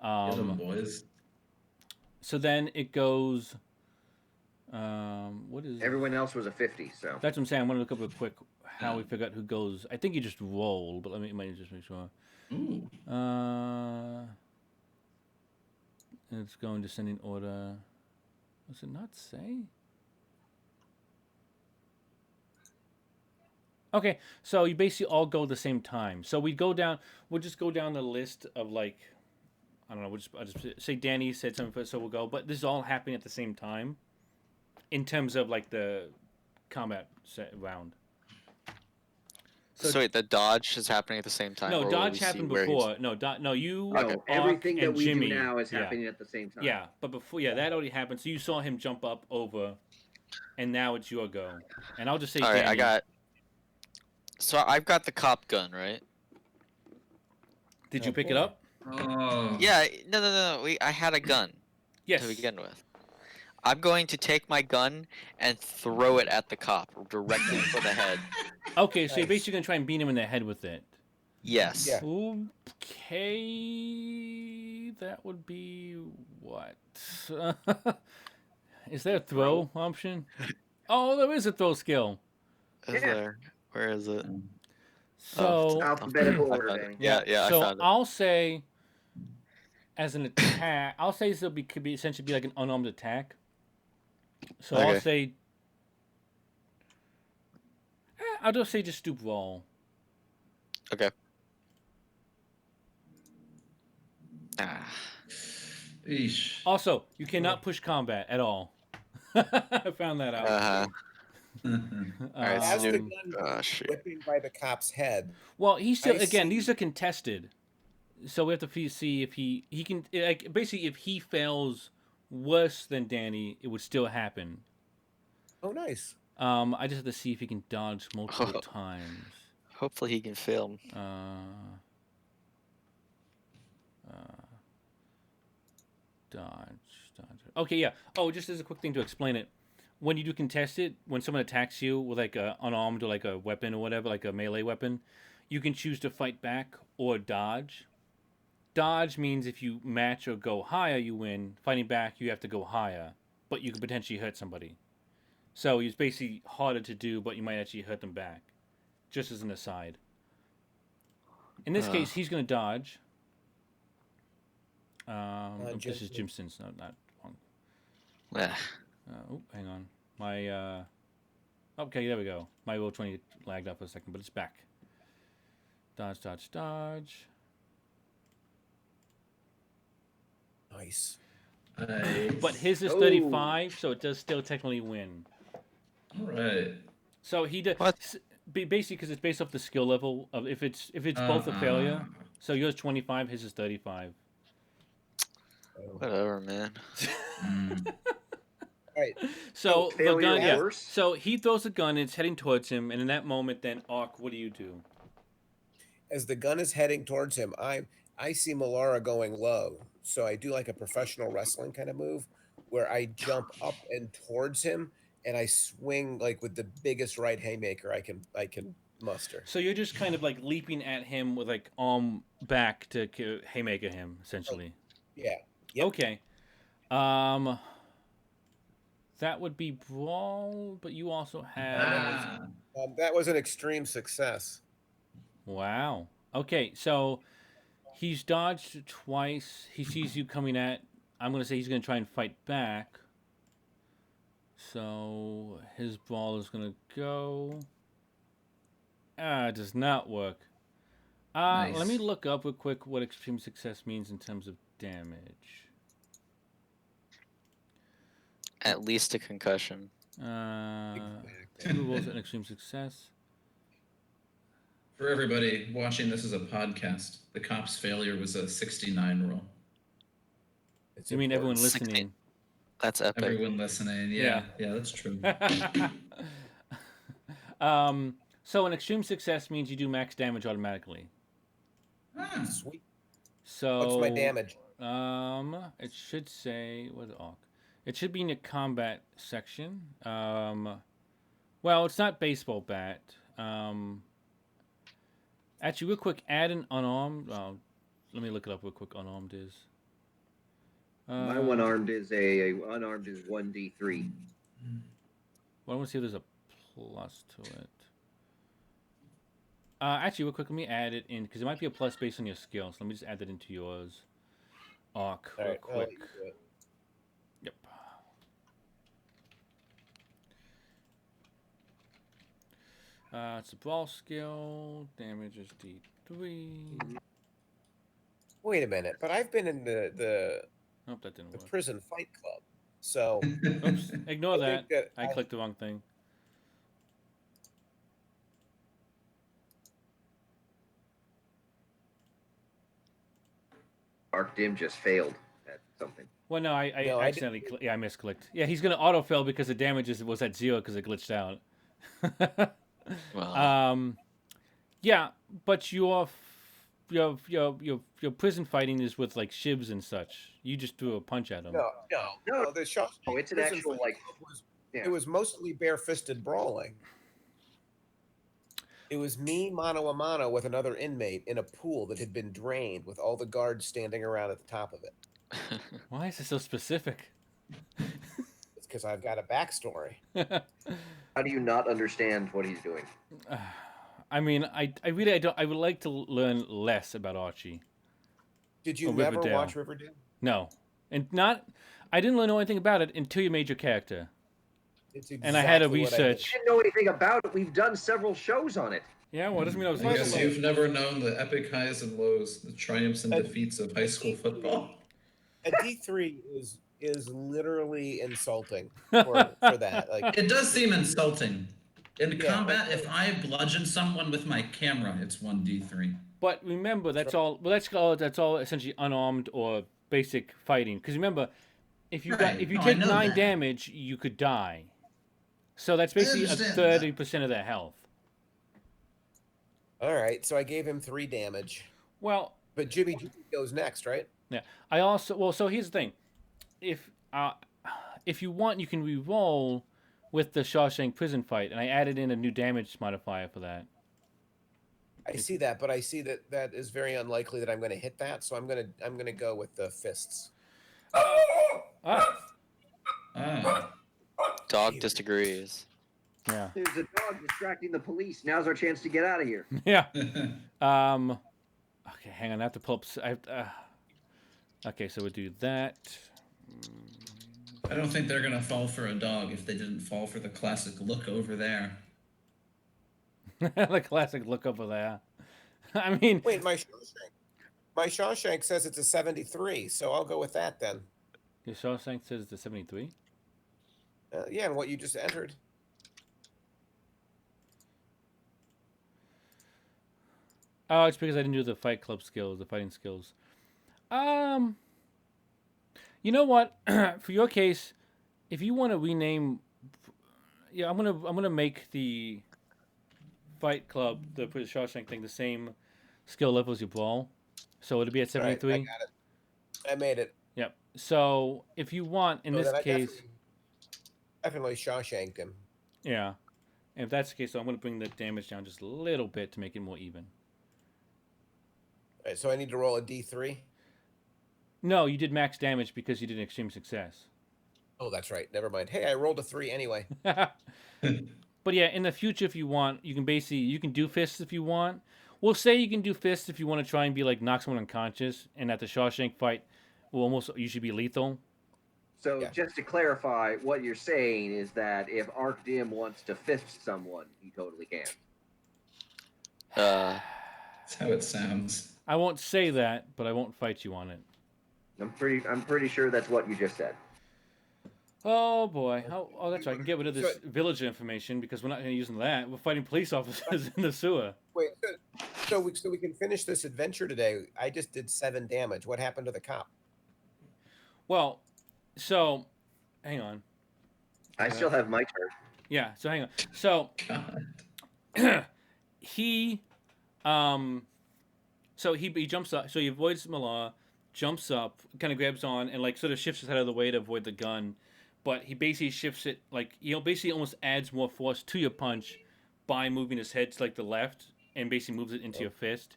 Get him, boys. So then it goes. What is? Everyone else was a 50, so. That's what I'm saying. I'm gonna look up real quick how we figure out who goes. I think you just roll, but let me just make sure. Ooh. It's going descending order. Does it not say? Okay, so you basically all go at the same time. So we go down. We'll just go down the list of like, I don't know. I'll just say Danny said something first, so we'll go. But this is all happening at the same time, in terms of like the combat round. So wait, the dodge is happening at the same time? No, or will dodge we see happened where he's- before. No, you. No, Hawk, everything that and we Jimmy. do now is Yeah. happening at the same time. Yeah, but before, that already happened. So you saw him jump up over, and now it's your go. And I'll just say, All right, Danny. I got... So I've got the cop gun, right? Did you Oh, pick it boy. up? Oh. Yeah, no. I had a gun Yes. to begin with. I'm going to take my gun and throw it at the cop directly for the head. Okay, so you're Nice. basically gonna try and beat him in the head with it. Yes. Yeah. Okay, that would be what? Is there a throw option? Oh, there is a throw skill. Is Yeah. there? Where is it? So, Alphabetical I order, found it. Danny. Yeah, so I found it. I'll say, as an attack, I'll say this could be essentially be like an unarmed attack. So I'll Okay. say, I'll just say just stoop roll. Okay. Ah. Eesh. Also, you cannot push combat at all. I found that out. Uh-huh. Alright, As the Snoop. gun Oh, goes shit. whipping by the cop's head, Well, he's still I again. see. These are contested, so we have to see if he can. Like basically, if he fails worse than Danny, it would still happen. oh nice. I just have to see if he can dodge multiple times. Hopefully he can film. Dodge. Okay, yeah. Oh, just as a quick thing to explain it. When you do contest it, when someone attacks you with like a unarmed or like a weapon or whatever, like a melee weapon, you can choose to fight back or dodge. Dodge means if you match or go higher, you win. Fighting back, you have to go higher, but you can potentially hurt somebody. So it's basically harder to do, but you might actually hurt them back. Just as an aside. In this case, he's going to dodge. This is Jimson's, not wrong. Hang on. My okay, there we go. My Roll20 lagged up for a second, but it's back. Dodge. Nice. But his is 35, so it does still technically win. All right. So he does basically because it's based off the skill level of if it's both a failure. So yours 25, his is 35. Whatever, man. Right. So the gun, yeah. So he throws a gun, it's heading towards him, and in that moment, then Ark, what do you do? As the gun is heading towards him, I see Merlara going low, so I do like a professional wrestling kind of move, where I jump up and towards him, and I swing like with the biggest right haymaker I can muster. So you're just kind of like leaping at him with like arm back to haymaker him, essentially. Yeah. Yep. Okay. That would be brawl, but you also have. That was an extreme success. Wow. Okay, so he's dodged twice. He sees you coming at. I'm gonna say he's gonna try and fight back. So his brawl is gonna go. It does not work. Nice. Let me look up real quick what extreme success means in terms of damage. At least a concussion. Two rolls an extreme success. For everybody watching this as a podcast, the cop's failure was a 69 roll. You mean everyone listening? 60. That's epic. Everyone listening, yeah, that's true. So an extreme success means you do max damage automatically. Sweet. So what's my damage? It should say where's Ark? It should be in the combat section. Well, it's not baseball bat. Actually, real quick, add an unarmed. Let me look it up real quick. Unarmed is. My unarmed is unarmed is 1d3. Well, I want to see if there's a plus to it. Actually, real quick, let me add it in because it might be a plus based on your skill. So let me just add that into yours. Ark, real quick. Yep. It's a brawl skill. Damage is D3. Wait a minute, but I've been in the Nope, that didn't work. prison fight club, so Oops, ignore that. that I clicked the wrong thing. Ark Dim just failed at something. Well, no, I accidentally, I misclicked. Yeah, he's gonna auto fail because the damage was at 0 because it glitched out. Wow. Yeah, but your prison fighting is with like shivs and such. You just threw a punch at him. No. The shot. Oh, it's an actual like. It was mostly bare-fisted brawling. It was me mano a mano with another inmate in a pool that had been drained with all the guards standing around at the top of it. Why is it so specific? It's because I've got a backstory. How do you not understand what he's doing? I mean, I really don't. I would like to learn less about Archie. Did you never watch Riverdale? No, and not. I didn't know anything about it until you made your character. It's exactly and I had to I research. didn't know anything about it. We've done several shows on it. Yeah, well, doesn't mean I was. I guess you've never known the epic highs and lows, the triumphs and defeats of high school football. A D3 is literally insulting for that. Like, it does seem insulting. In combat, if I bludgeon someone with my camera, it's 1d3. But remember, that's all. Well, that's all essentially unarmed or basic fighting. Because remember, if you take 9 damage, you could die. So that's basically a understand 30% of their health. All right, so I gave him 3 damage. Well, But Jimmy goes next, right? yeah. I also so here's the thing. If you want, you can re-roll with the Shawshank prison fight, and I added in a new damage modifier for that. I see that, but I see that is very unlikely that I'm going to hit that, so I'm going to go with the fists. Dog disagrees. Yeah. There's a dog distracting the police. Now's our chance to get out of here. Yeah. Okay, hang on. I have to pull up. Okay, so we'll do that. I don't think they're gonna fall for a dog if they didn't fall for the classic look over there. The classic look over there. I mean, wait, my Shawshank says it's a 73, so I'll go with that then. Your Shawshank says it's a 73. Yeah, and what you just entered. Oh, it's because I didn't do the Fight Club skills, the fighting skills. You know what? For your case, if you want to rename, yeah, I'm gonna make the Fight Club, the Shawshank thing, the same skill level as your brawl, so it'll be at 73. Right, I got it. I made it. Yep. So if you want, in this case, definitely Shawshanked him. yeah. And if that's the case, so I'm gonna bring the damage down just a little bit to make it more even. All right, so I need to roll a D3. No, you did max damage because you did an extreme success. Oh, that's right. Never mind. Hey, I rolled a 3 anyway. But yeah, in the future, if you want, you can do fists if you want. We'll say you can do fists if you want to try and be like knock someone unconscious, and at the Shawshank fight will almost usually be lethal. So just to clarify, what you're saying is that if ArcDim wants to fist someone, he totally can. That's how it sounds. I won't say that, but I won't fight you on it. I'm pretty sure that's what you just said. Oh boy! Oh, that's right. I can get rid of this villager information because we're not going to use that. We're fighting police officers in the sewer. Wait, so we can finish this adventure today. I just did 7 damage. What happened to the cop? Well, so hang on. I still have my turn. Yeah. So hang on. So he jumps up. So he avoids Merlara, jumps up, kind of grabs on, and like sort of shifts his head out of the way to avoid the gun. But he basically shifts it, like, basically almost adds more force to your punch by moving his head to, like, the left and basically moves it into your fist.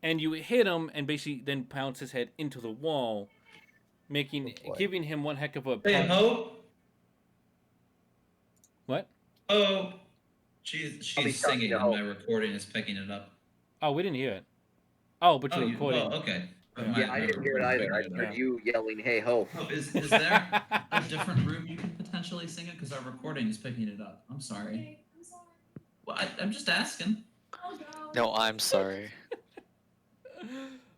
And you hit him and basically then pounce his head into the wall, giving him one heck of a punch. Hey, Ho! What? Oh, she's singing and my recording is picking it up. Oh, we didn't hear it. Oh, but you're recording. Oh, okay. Yeah, I didn't hear it either. I heard you yelling, "Hey ho!" Oh, is there a different room you can potentially sing it? Because our recording is picking it up. I'm sorry. Hey, I'm sorry. Well, I'm just asking. Oh, no. No, I'm sorry.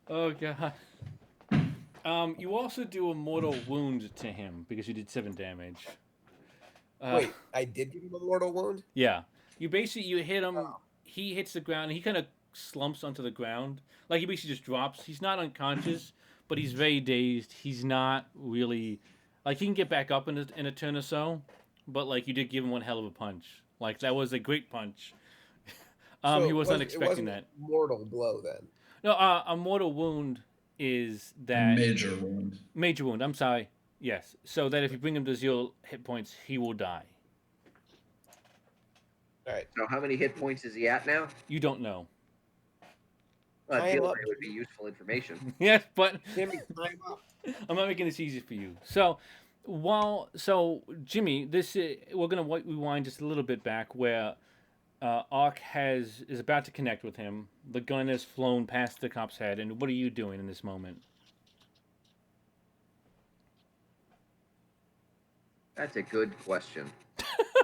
Oh god. You also do a mortal wound to him because you did 7 damage. Wait, I did give him a mortal wound? Yeah. You hit him. He hits the ground. And he kind of slumps onto the ground. Like, he basically just drops. He's not unconscious, but he's very dazed. He's not really... Like, he can get back up in a turn or so, but, like, you did give him one hell of a punch. Like, that was a great punch. He was not expecting that. Mortal blow, then? No, a mortal wound is that... Major wound. Major wound, I'm sorry. Yes. So that if you bring him to 0 hit points, he will die. All right. So how many hit points is he at now? You don't know. I feel like it would be useful information. Yes, but Jimmy, time up. I'm not making this easy for you. So, Jimmy, we're gonna rewind just a little bit back where Ark is about to connect with him. The gun has flown past the cop's head, and what are you doing in this moment? That's a good question.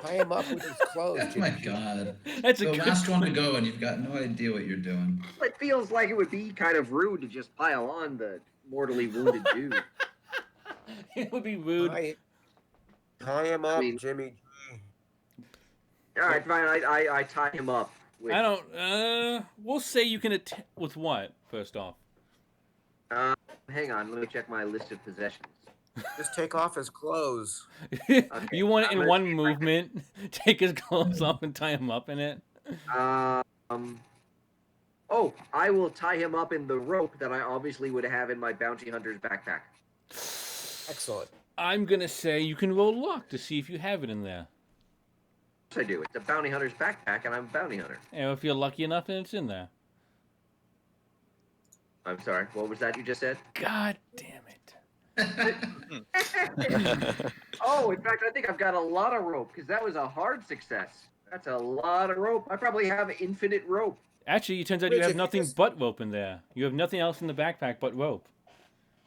Tie him up with his clothes, Oh Jimmy. my god. That's the last one to go, and you've got no idea what you're doing. It feels like it would be kind of rude to just pile on the mortally wounded dude. It would be rude. Tie him up, Jimmy. All right, fine. I tie him up. With, I don't. We'll say you can with what? First off. Hang on. Let me check my list of possessions. Just take off his clothes. You want it in one movement? Take his clothes off and tie him up in it? Oh, I will tie him up in the rope that I obviously would have in my bounty hunter's backpack. Excellent. I'm going to say you can roll luck to see if you have it in there. Of course I do. It's a bounty hunter's backpack, and I'm a bounty hunter. And if you're lucky enough, then it's in there. I'm sorry. What was that you just said? God damn it. Oh, in fact, I think I've got a lot of rope, because that was a hard success. That's a lot of rope. I probably have infinite rope. Actually, it turns out you have nothing but rope in there. You have nothing else in the backpack but rope.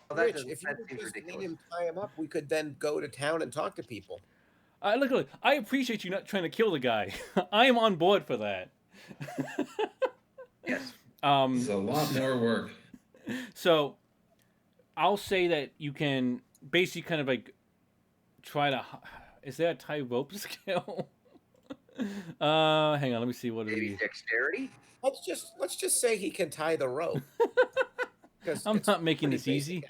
Well, Rich, if you would just let him tie him up, we could then go to town and talk to people. Look, I appreciate you not trying to kill the guy. I am on board for that. Yes. It's a lot more work. So, I'll say that you can basically kind of like try to... Is there a tie rope skill? Hang on, let me see what it Maybe is. dexterity? Let's just say he can tie the rope. I'm not making this easy.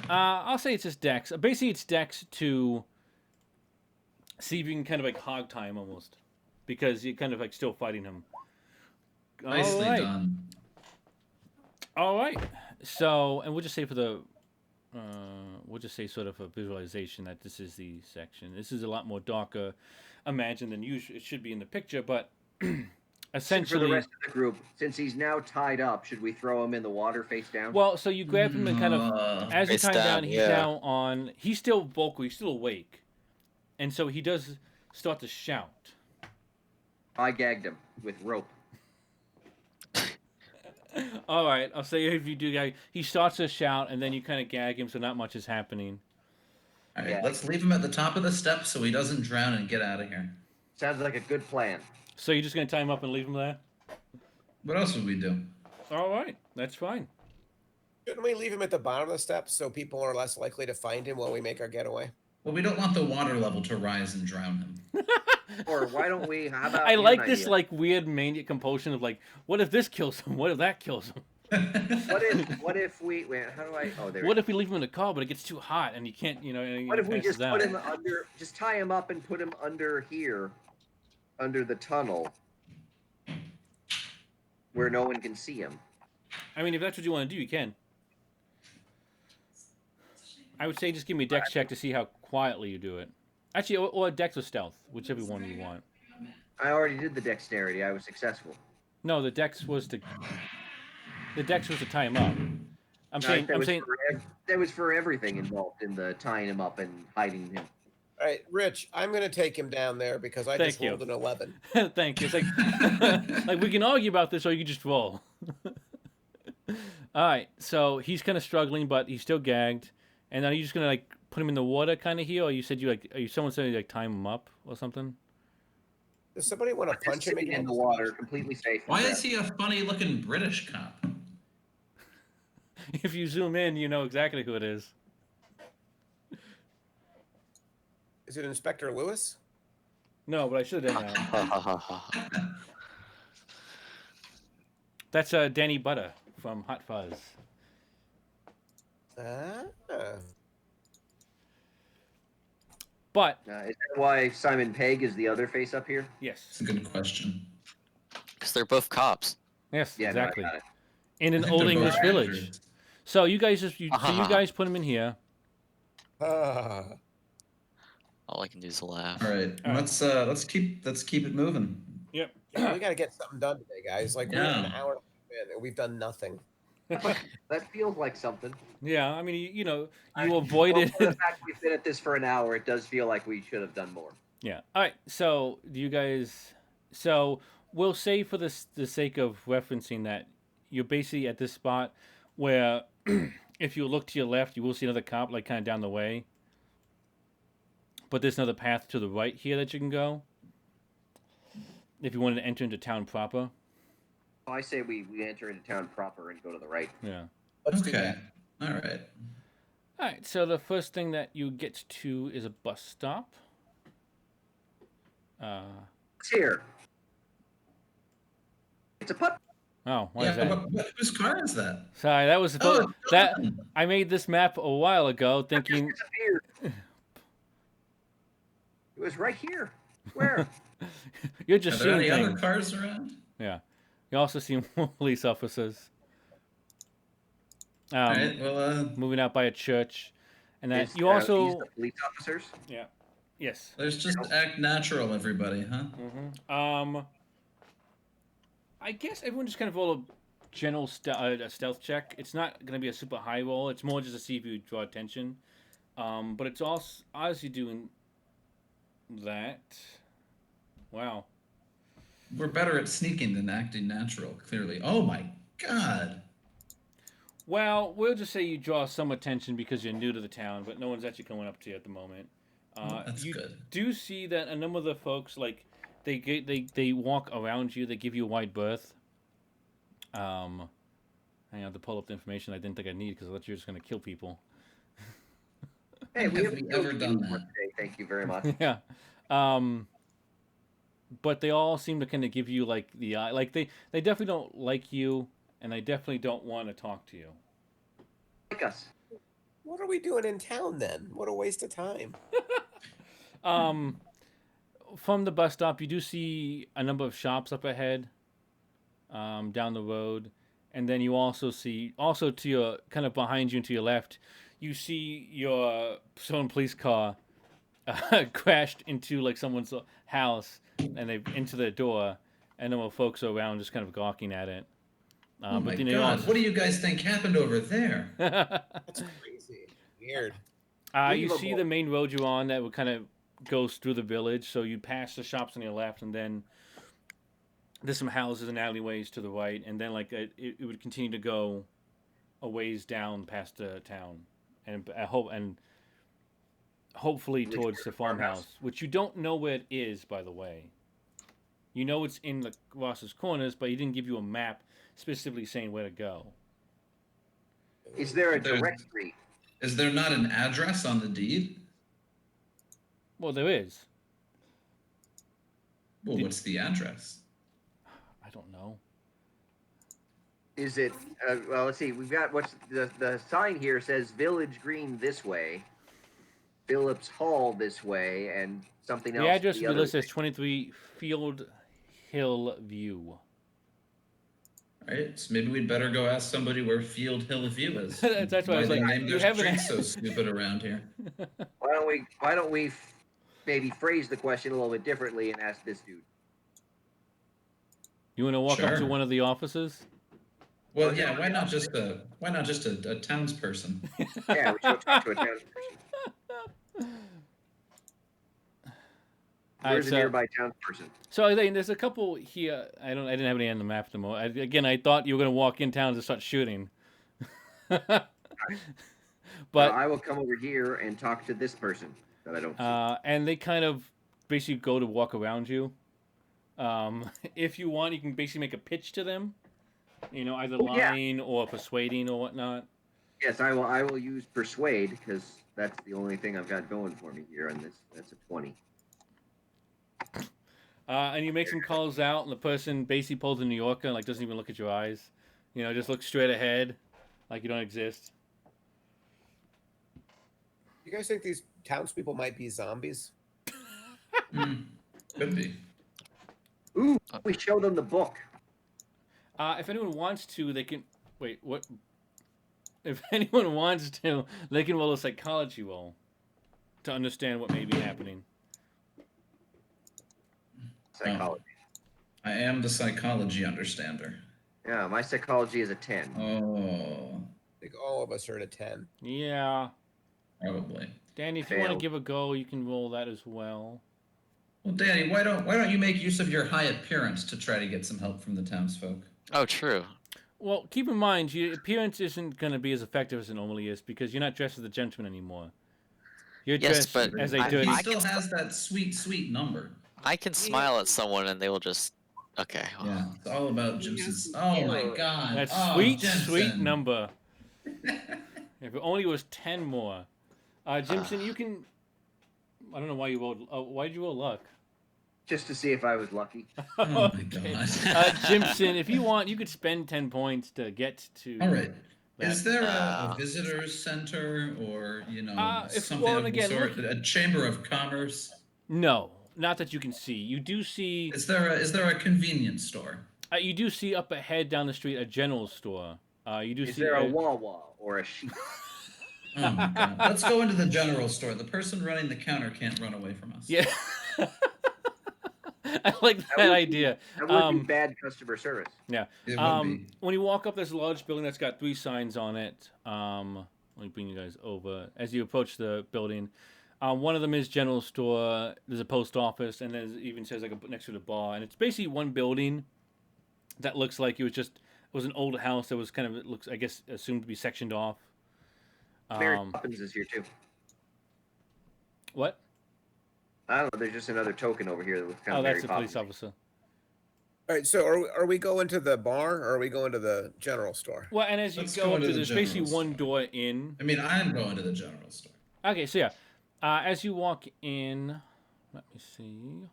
I'll say it's just dex. Basically, it's dex to see if you can kind of like hog tie him almost, because you're kind of like still fighting him. Nicely done. All right. So, and we'll just say for the, we'll just say sort of a visualization that this is the section. This is a lot more darker, imagined than usual. It should be in the picture, but essentially. For the rest of the group, since he's now tied up, should we throw him in the water face down? Well, so you grab him and kind of, as you tie him down, he's now on. He's still vocal. He's still awake, and so he does start to shout. I gagged him with rope. All right, I'll say if you do gag, he starts to shout, and then you kind of gag him, so not much is happening. All right, let's leave him at the top of the steps so he doesn't drown and get out of here. Sounds like a good plan. So you're just gonna tie him up and leave him there? What else would we do? All right, that's fine. Shouldn't we leave him at the bottom of the steps so people are less likely to find him while we make our getaway? Well, we don't want the water level to rise and drown him. Or why don't we? How about I like this like weird mania compulsion of like, what if this kills him? What if that kills him? What if we? Wait, how do I? Oh, there. What if we leave him in the car, but it gets too hot and you can't, you know? And What if we just out. put him under? Just tie him up and put him under here, under the tunnel, where no one can see him. I mean, if that's what you want to do, you can. I would say just give me a dex check to see how quietly you do it. Actually, or a dex or stealth, whichever one you want. I already did the dexterity. I was successful. No, the dex was to tie him up. I'm saying that was for everything involved in the tying him up and hiding him. All right, Rich, I'm going to take him down there because I just rolled an 11. Thank you. It's like, like we can argue about this or you can just roll. All right, so he's kind of struggling, but he's still gagged. And are you just going to like put him in the water kind of here? Or you said someone said you like tie him up or something? Does somebody want to punch him in the water, completely safe? Why is he a funny-looking British cop? If you zoom in, you know exactly who it is. Is it Inspector Lewis? No, but I should have done that. That's Danny Butter from Hot Fuzz. But is that why Simon Pegg is the other face up here? Yes. It's a good question. Because they're both cops. Yes, yeah, exactly. No, in an old English village. So you guys so you guys put him in here. All I can do is laugh. All right. Let's keep it moving. Yep. Yeah, we got to get something done today, guys. Like we're an hour and we've done nothing. That feels like something. Yeah, I mean, you avoided. For the fact we've been at this for an hour, it does feel like we should have done more. Yeah. All right. So, do you guys? So, we'll say for the sake of referencing that you're basically at this spot where, if you look to your left, you will see another cop like kind of down the way. But there's another path to the right here that you can go. If you wanted to enter into town proper. I say we enter into town proper and go to the right. Yeah. Let's do that. All right. All right. So the first thing that you get to is a bus stop. It's here. It's a putt. Oh, why is that? Whose car is that? Sorry, that was Oh, that. I made this map a while ago, thinking. It was right here. Where? You're just Are there seeing any things. other cars around? Yeah, you also see more police officers. All right. Well, moving out by a church, and that These also. the police officers? Yeah. Yes. let's just act natural, everybody, huh? I guess everyone just kind of roll a general stealth check. It's not going to be a super high roll. It's more just to see if you draw attention. But it's also as you doing that. Wow. We're better at sneaking than acting natural, clearly. Oh my god. Well, we'll just say you draw some attention because you're new to the town, but no one's actually coming up to you at the moment. That's you good. do see that a number of the folks, like, they walk around you. They give you a wide berth. I have to pull up the information I didn't think I need because I thought you were just going to kill people. Hey, we Have we ever done that? Today. Thank you very much. Yeah. But they all seem to kind of give you like the eye. Like they definitely don't like you, and they definitely don't want to talk to you. Like us. What are we doing in town then? What a waste of time. From the bus stop, you do see a number of shops up ahead, down the road, and then you also see, also to your kind of behind you and to your left, you see your own police car crashed into like someone's house, and they into their door, and then folks are around just kind of gawking at it. Oh my god! What do you guys think happened over there? That's crazy. Weird. You see the main road you're on that would kind of goes through the village, so you pass the shops on your left, and then there's some houses and alleyways to the right, and then like it would continue to go a ways down past the town, and hopefully towards the farmhouse, which you don't know where it is, by the way. You know it's in the Ross's Corners, but he didn't give you a map specifically saying where to go. Is there a direct street? Is there not an address on the deed? Well, there is. Well, what's the address? I don't know. Is it? Well, let's see. We've got what's the sign here says Village Green this way, Phillips Hall this way, and something else. The address we listed is 23 Field Hill View. All right, so maybe we'd better go ask somebody where Field Hill View is. That's what I was like. You haven't so stupid around here. Why don't we maybe phrase the question a little bit differently and ask this dude? You want to walk up to one of the offices? Well, yeah. Why not just a townsperson? Yeah, we should talk to a townsperson. Where's a nearby townsperson? So I think there's a couple here. I didn't have any on the map at the moment. Again, I thought you were going to walk in town to start shooting. But I will come over here and talk to this person that I don't see. And they kind of basically go to walk around you. If you want, you can basically make a pitch to them. You know, either lying or persuading or whatnot. Yes, I will use persuade because that's the only thing I've got going for me here, and that's a 20. And you make some calls out, and the person basically pulls a New Yorker and like doesn't even look at your eyes. You know, just looks straight ahead, like you don't exist. You guys think these townspeople might be zombies? Could be. Ooh, we showed them the book. If anyone wants to, they can... Wait, what? If anyone wants to, they can roll a psychology roll to understand what may be happening. Psychology. I am the psychology understander. Yeah, my psychology is a 10. Oh. I think all of us are at a 10. Yeah. Probably. Danny, if you want to give a go, you can roll that as well. Well, Danny, why don't you make use of your high appearance to try to get some help from the townsfolk? Oh, true. Well, keep in mind, your appearance isn't going to be as effective as it normally is because you're not dressed as a gentleman anymore. You're dressed as a dirty... He still has that sweet, sweet number. I can smile at someone and they will just... Okay. Well. Yeah, it's all about Jimson's... Oh, my God. That sweet, sweet number. If it only was 10 more. Jimson, you can... I don't know why you rolled... why did you roll luck? Just to see if I was lucky. Oh my god. Jimson, if you want, you could spend 10 points to get to. All right. That. Is there a visitors center or something of the sort? A chamber of commerce? No, not that you can see. You do see. Is there a convenience store? You do see up ahead down the street a general store. You do Is see. There a Wawa or a Sheep? Oh my god. Let's go into the general store. The person running the counter can't run away from us. Yeah. I like that idea. That would be bad customer service. Yeah. It would be. When you walk up, there's a large building that's got 3 signs on it. Let me bring you guys over. As you approach the building, one of them is general store. There's a post office, and then it even says like next to the bar. And it's basically one building that looks like it was an old house that was kind of, it looks, I guess, assumed to be sectioned off. Mary Poppins is here too. What? I don't know. There's just another token over here that looks kind of that's Mary the Poppins. police officer. All right, so are we going to the bar or are we going to the general store? Well, and as you go up to, there's basically one door in. I mean, I'm going to the general store. Okay, so yeah, as you walk in, let me see.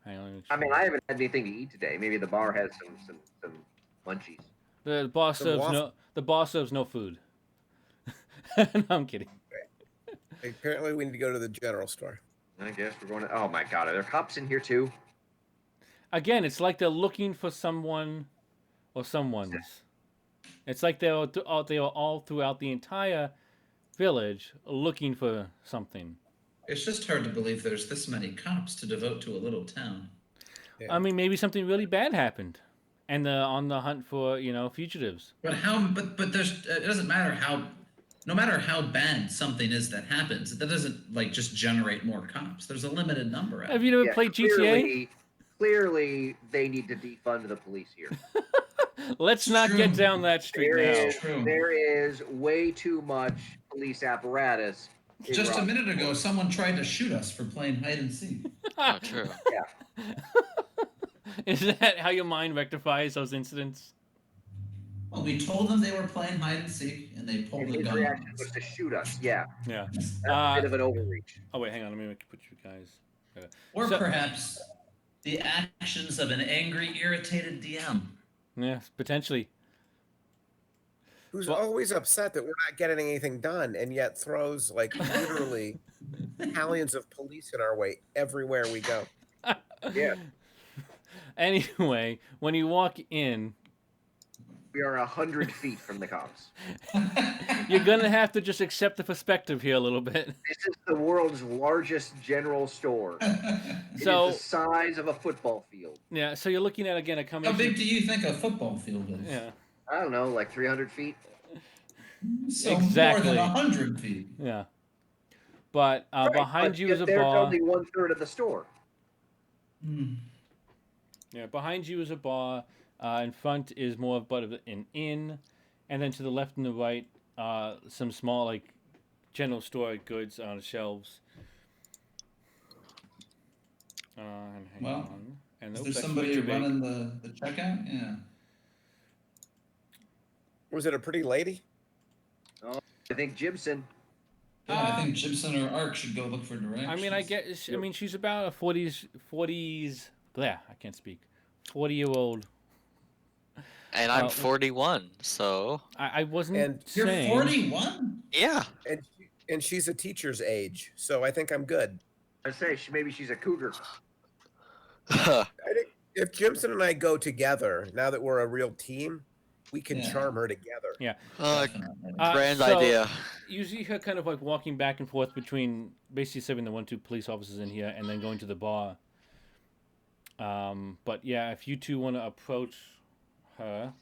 Hang on, I mean, I haven't had anything to eat today. Maybe the bar has some munchies. The bar serves no food. No, I'm kidding. Apparently, we need to go to the general store. I guess we're going to. Oh my God, are there cops in here too? Again, it's like they're looking for someone or someone's. It's like they are all throughout the entire village looking for something. It's just hard to believe there's this many cops to devote to a little town. Yeah. I mean, maybe something really bad happened, and they're on the hunt for fugitives. But there's it doesn't matter how. No matter how bad something is that happens, that doesn't just generate more cops. There's a limited number. Have you ever played GTA? Clearly, they need to defund the police here. Let's not get down that street now. There is way too much police apparatus. Just a minute ago, someone tried to shoot us for playing hide and seek. Oh, true. Yeah. Is that how your mind rectifies those incidents? Well, we told them they were playing hide and seek, and they pulled a gun. His reaction was to shoot us. Yeah. Yeah. That's a bit of an overreach. Oh wait, hang on. Let me put you guys. Or perhaps the actions of an angry, irritated DM. Yeah, potentially. Who's always upset that we're not getting anything done, and yet throws literally battalions of police in our way everywhere we go. Yeah. Anyway, when you walk in, we are 100 feet from the cops. You're gonna have to just accept the perspective here a little bit. This is the world's largest general store. It's the size of a football field. Yeah, so you're looking at again a combination. How big do you think a football field is? Yeah. I don't know, like 300 feet. So exactly. More than 100 feet. Yeah. But behind you is a bar. There's only 1/3 of the store. Yeah, behind you is a bar. In front is more of an inn, and then to the left and the right, some small general store goods on the shelves. And hang on. And is there somebody running the checkout? Yeah. Was it a pretty lady? Oh, I think Jimson. Yeah, I think Jimson or Ark should go look for directions. I mean, she's about a 40s. Blah, I can't speak. 40-year-old. And I'm 41, so I wasn't You're saying. 41? Yeah. And she's a teacher's age, so I think I'm good. I say maybe she's a cougar. I think if Jimson and I go together, now that we're a real team, we can charm her together. Yeah. Grand idea. You see her kind of walking back and forth between basically serving the 1-2 police officers in here and then going to the bar. But yeah, if you two want to approach her.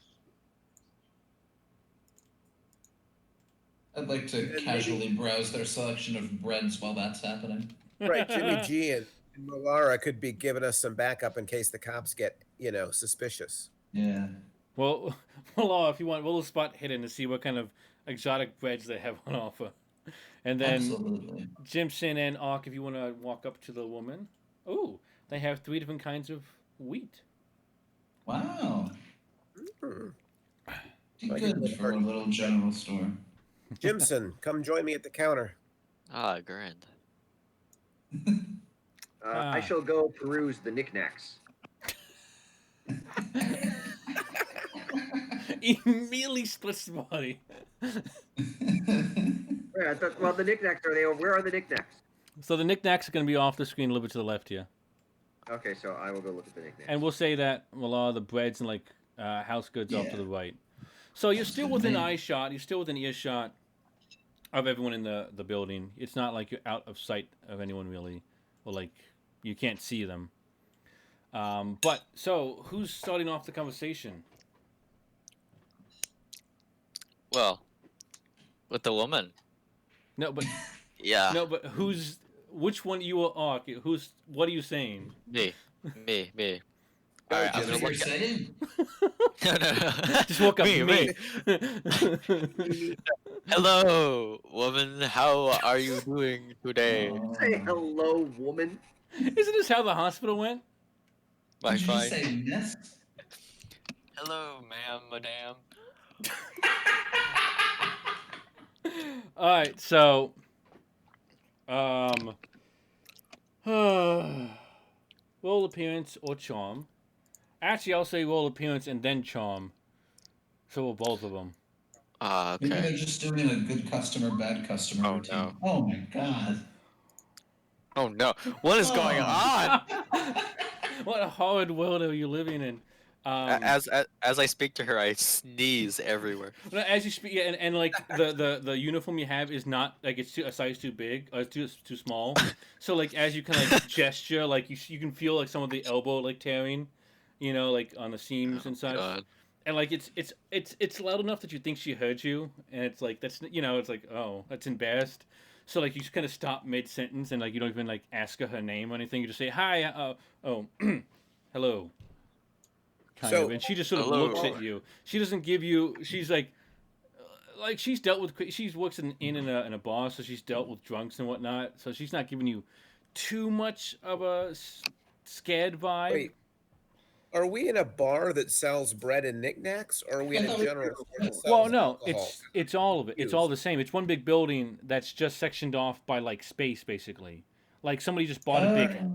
I'd like to casually browse their selection of breads while that's happening. Right, Jimmy G and Merlara could be giving us some backup in case the cops get, suspicious. Yeah. Well, if you want, we'll spot hidden to see what kind of exotic breads they have on offer. And then Absolutely. Jimson and Ark, if you want to walk up to the woman. Oh, they have 3 different kinds of wheat. Wow. Good for a little general store. Jimson, come join me at the counter. Ah, grand. I shall go peruse the knickknacks. Immediately splits the body. Yeah, well, the knickknacks are they? Where are the knickknacks? So the knickknacks are going to be off the screen a little bit to the left here. Okay, so I will go look at the knickknacks. And we'll say that a lot of the breads and like house goods off to the right. So you're still within eye shot. You're still within earshot of everyone in the building. It's not like you're out of sight of anyone really, or like you can't see them. But so who's starting off the conversation? Well, with the woman. No, but Yeah. no, but which one you are? Okay, what are you saying? Me. Go, All right, I'm Jim. gonna You're look at. saying? No. Just woke up. Me. Hello, woman. How are you doing today? Say hello, woman. Isn't this how the hospital went? My Did you just fine. say miss? Hello, ma'am, madame. All right, so roll appearance or charm. Actually, I'll say roll appearance and then charm. So we'll both of them. Maybe Okay. they're just doing a good customer, bad customer Oh, routine. no. Oh my god. Oh no. What is going on? What a horrid world are you living in? As I speak to her, I sneeze everywhere. As you speak, yeah, and like the uniform you have is not like it's a size too big or it's too small. So like as you kind of like gesture, like you can feel like some of the elbow like tearing, like on the seams and such. God. And like it's loud enough that you think she heard you, and it's like it's like, oh, that's embarrassed. So like you just kind of stop mid sentence and like you don't even like ask her name or anything. You just say hi, hello, kind of, and she just sort of Hello. looks at you. She doesn't give you. She's like she's dealt with. She works in a bar, so she's dealt with drunks and whatnot. So she's not giving you too much of a scared vibe. Wait, are we in a bar that sells bread and knickknacks, or are we in a general store that sells Well, no, alcohol? it's all of it. It's all the same. It's one big building that's just sectioned off by like space, basically. Like somebody just bought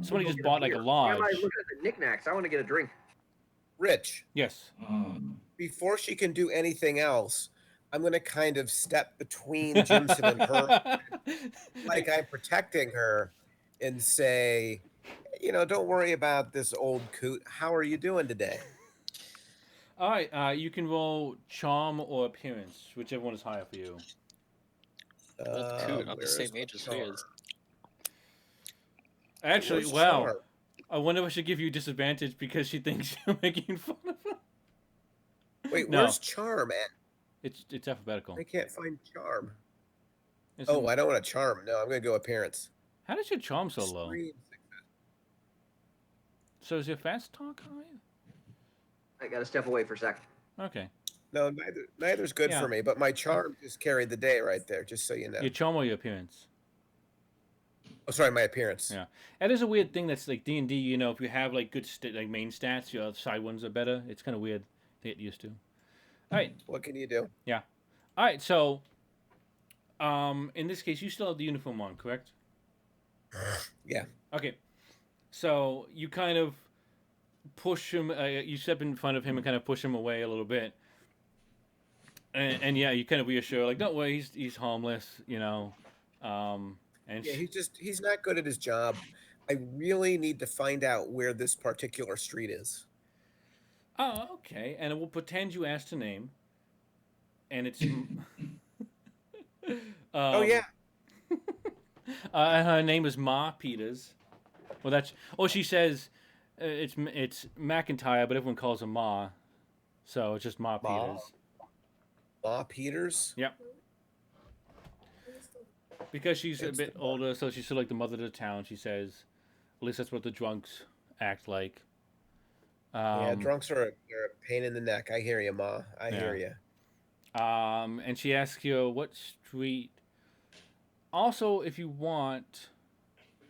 somebody just bought like a Why am I lodge. looking at the knickknacks? I want to get a drink. Rich, Yes. before she can do anything else, I'm going to kind of step between Jimson and her, like I'm protecting her, and say, don't worry about this old coot. How are you doing today? All right. You can roll charm or appearance, whichever one is higher for you. Old coot, I'm the where same is my age as he charm? is. Actually, Where's wow. charm? I wonder if I should give you disadvantage because she thinks you're making fun of her. Wait, No. where's charm at? It's alphabetical. I can't find charm. It's Oh, I don't want a charm. No, I'm going to go appearance. How does your charm so low? Screen. So is your fast talk high? I got to step away for a second. Okay. No, neither's good Yeah. for me, but my charm just carried the day right there, just so you know. Your charm or your appearance? Oh, sorry, my appearance. Yeah, that is a weird thing. That's like D&D. If you have like good like main stats, your side ones are better. It's kind of weird to get used to. All right. What can you do? Yeah. All right. So, in this case, you still have the uniform on, correct? Yeah. Okay. So you kind of push him. You step in front of him and kind of push him away a little bit. And yeah, you kind of reassure, like, don't worry, he's harmless. And Yeah, he's not good at his job. I really need to find out where this particular street is. Oh, okay. And we'll pretend you asked her name. And it's Oh yeah. her name is Ma Peters. Well, she says it's McIntyre, but everyone calls her Ma. So it's just Ma Peters. Ma Peters? Yep. Because she's a bit older, so she's sort of like the mother of the town, she says. At least that's what the drunks act like. Yeah, drunks are a pain in the neck. I hear you, Ma. I hear you. And she asks you what street. Also, if you want,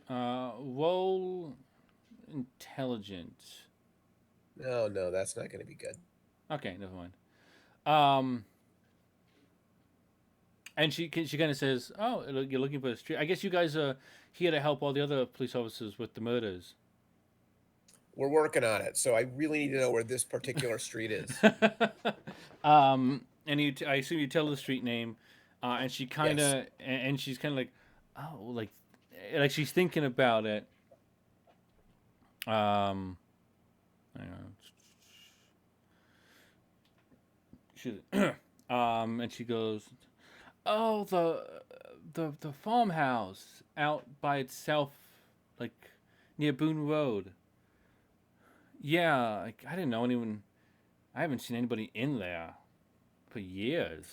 roll intelligence. No, that's not going to be good. Okay, never mind. And she kind of says, "Oh, you're looking for a street. I guess you guys are." here to help all the other police officers with the murders. We're working on it, so I really need to know where this particular street is. And I assume you tell the street name, and she kind of, Yes. and she's kind of like, oh, like she's thinking about it. Hang on. She, and she goes, oh, the farmhouse out by itself, like near Boone Road. Yeah, like I didn't know anyone. I haven't seen anybody in there for years.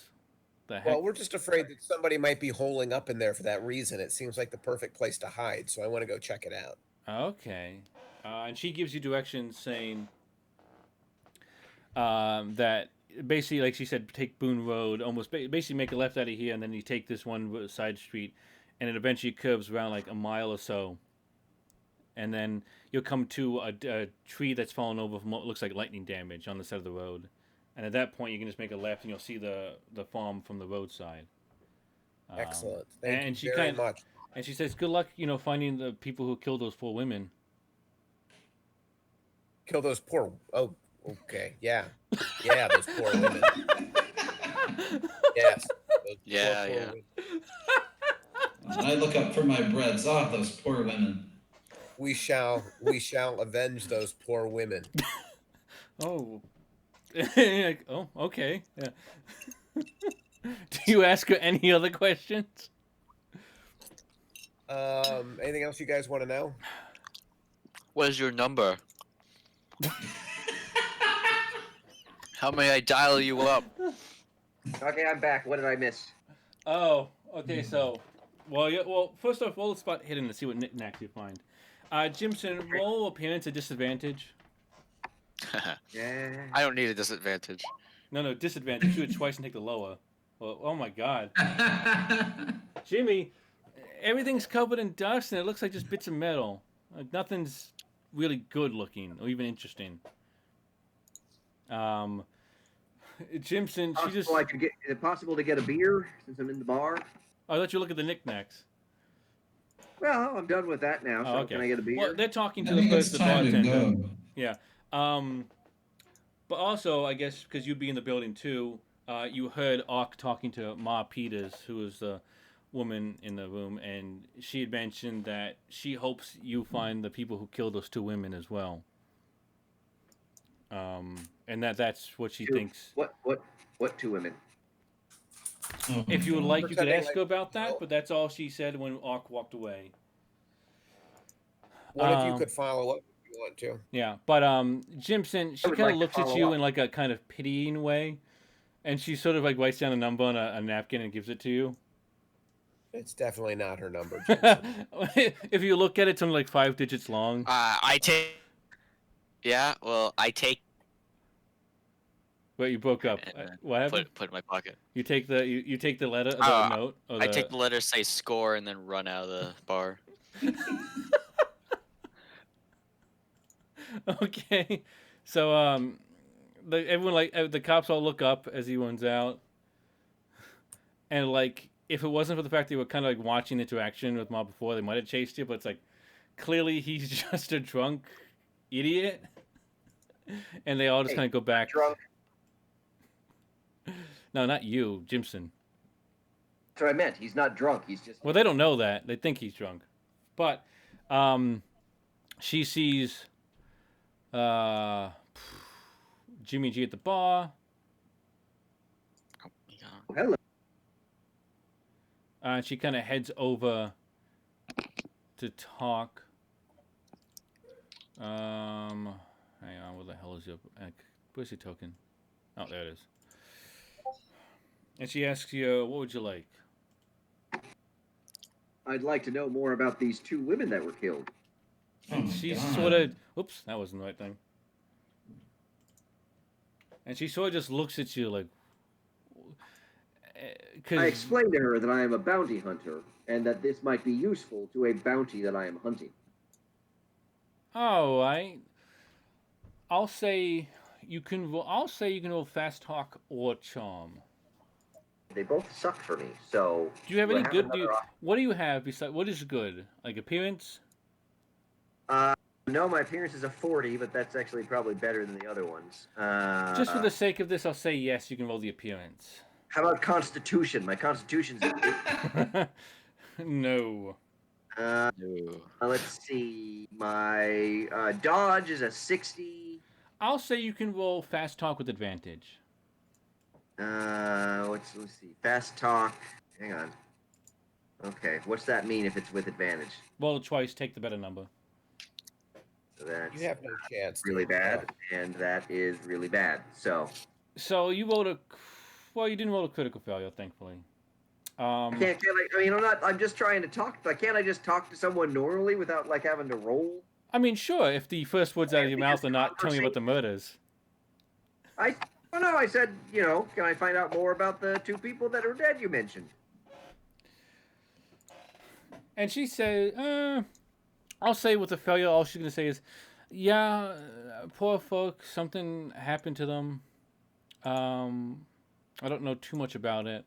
The heck? Well, we're just afraid that somebody might be holing up in there for that reason. It seems like the perfect place to hide, so I want to go check it out. Okay. And she gives you directions saying that basically, like she said, take Boone Road, almost basically make a left out of here, and then you take this one side street, and it eventually curves around like a mile or so. And then you'll come to a tree that's fallen over from what looks like lightning damage on the side of the road. And at that point, you can just make a left, and you'll see the farm from the roadside. Excellent. Thank you very much. And she says, good luck, finding the people who killed those 4 women. Kill those poor... Oh, okay. Yeah. Yeah, those poor women. Yes. Yeah. Women. I look up for my breads. Ah, those poor women. We shall avenge those poor women. Oh. Like, oh, okay. Yeah. Do you ask her any other questions? Anything else you guys want to know? What is your number? How may I dial you up? Okay, I'm back. What did I miss? Oh, okay. So, well, first off, roll a spot hidden to see what knickknacks you find. Jimson, roll appearance at disadvantage. Yeah. I don't need a disadvantage. No, disadvantage. Do it twice and take the lower. Well, oh my God, Jimmy, everything's covered in dust and it looks like just bits of metal. Like nothing's really good looking or even interesting. Jimson, she just. Is it possible to get a beer since I'm in the bar? I'll let you look at the knicknacks. Well, I'm done with that now. So okay. Can I get a beer? Well, they're talking to I the think it's person, the time to bartender. go. Yeah. But also, I guess because you'd be in the building too, you heard Ark talking to Ma Peters, who was the woman in the room, and she had mentioned that she hopes you find the people who killed those 2 women as well. And that's what she thinks. What 2 women? Oh, If you would like, you could Pretending ask like- her about that, but that's all she said when Ark walked away. What if you could follow up if you want to? Yeah, but Jimson, she I would kind like of to looks at follow you up. in like a kind of pitying way, and she sort of like writes down a number on a napkin and gives it to you. It's definitely not her number, Jimson. If you look at it, it's only like 5 digits long. I take. Yeah, well, I take. But you broke up. What happened? Put it in my pocket. You take the you take the letter, the note. Or I take the letter, say score, and then run out of the bar. Okay, so everyone the cops all look up as he runs out, and like if it wasn't for the fact they were kind of like watching the interaction with Mob before, they might have chased you. But it's like clearly he's just a drunk idiot, and they all just kind of go back. Drunk. No, not you, Jimson. That's what I meant. He's not drunk. He's just. Well, they don't know that. They think he's drunk. But she sees Jimmy G at the bar. Oh, yeah. Hello. And she kind of heads over to talk. Hang on, where the hell is your... Where's your token? Oh, there it is. And she asks you, what would you like? I'd like to know more about these 2 women that were killed. And Oh, she God. sort of... Oops, that wasn't the right thing. And she sort of just looks at you like... I explained to her that I am a bounty hunter, and that this might be useful to a bounty that I am hunting. Oh, I'll say you can roll fast talk or charm. they both suck for me. So do you have any good? What do you have besides? What is good? Like appearance? No, my appearance is a 40, but that's actually probably better than the other ones. Just for the sake of this, I'll say yes. You can roll the appearance. How about Constitution? My Constitution's a 8. No. Let's see. My dodge is a 60. I'll say you can roll fast talk with advantage. Let's see. Fast talk. Hang on. Okay, what's that mean if it's with advantage? Roll it twice. Take the better number. So that's You have no chance. really bad, and that is really bad. So you rolled a. Well, you didn't roll a critical failure, thankfully. I'm just trying to talk. Can't I just talk to someone normally without like having to roll? I mean, sure. If the first words out of your mouth are not telling you about the murders. I don't know. I said, can I find out more about the two people that are dead you mentioned? And she said, I'll say with the failure, all she's going to say is, yeah, poor folk, something happened to them. I don't know too much about it.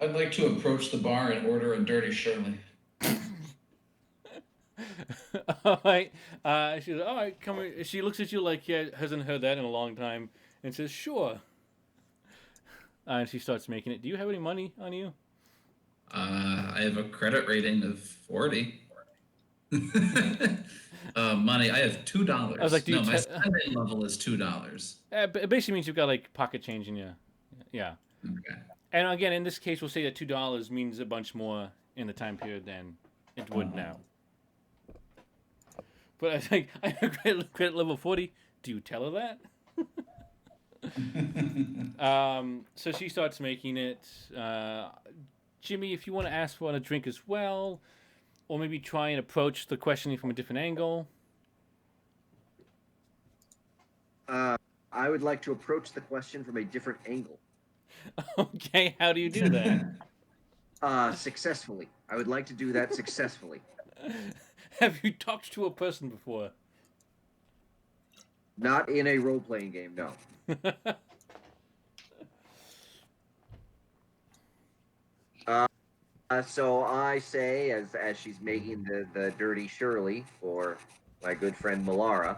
I'd like to approach the bar and order a Dirty Shirley. All right. She says, all right, come here. She looks at you like hasn't heard that in a long time and says, sure. And she starts making it. Do you have any money on you? I have a credit rating of 40. Money, I have $2. I was like, my spending level is $2. It basically means you've got like pocket change in you. Yeah. Okay. And again, in this case, we'll say that $2 means a bunch more in the time period than it would now. But I think I have credit level 40. Do you tell her that? So she starts making it. Jimmy, if you want to ask for a drink as well, or maybe try and approach the questioning from a different angle. I would like to approach the question from a different angle. Okay, how do you do that? Successfully. I would like to do that successfully. Have you talked to a person before? Not in a role-playing game, no. So I say, as she's making the Dirty Shirley for my good friend Merlara.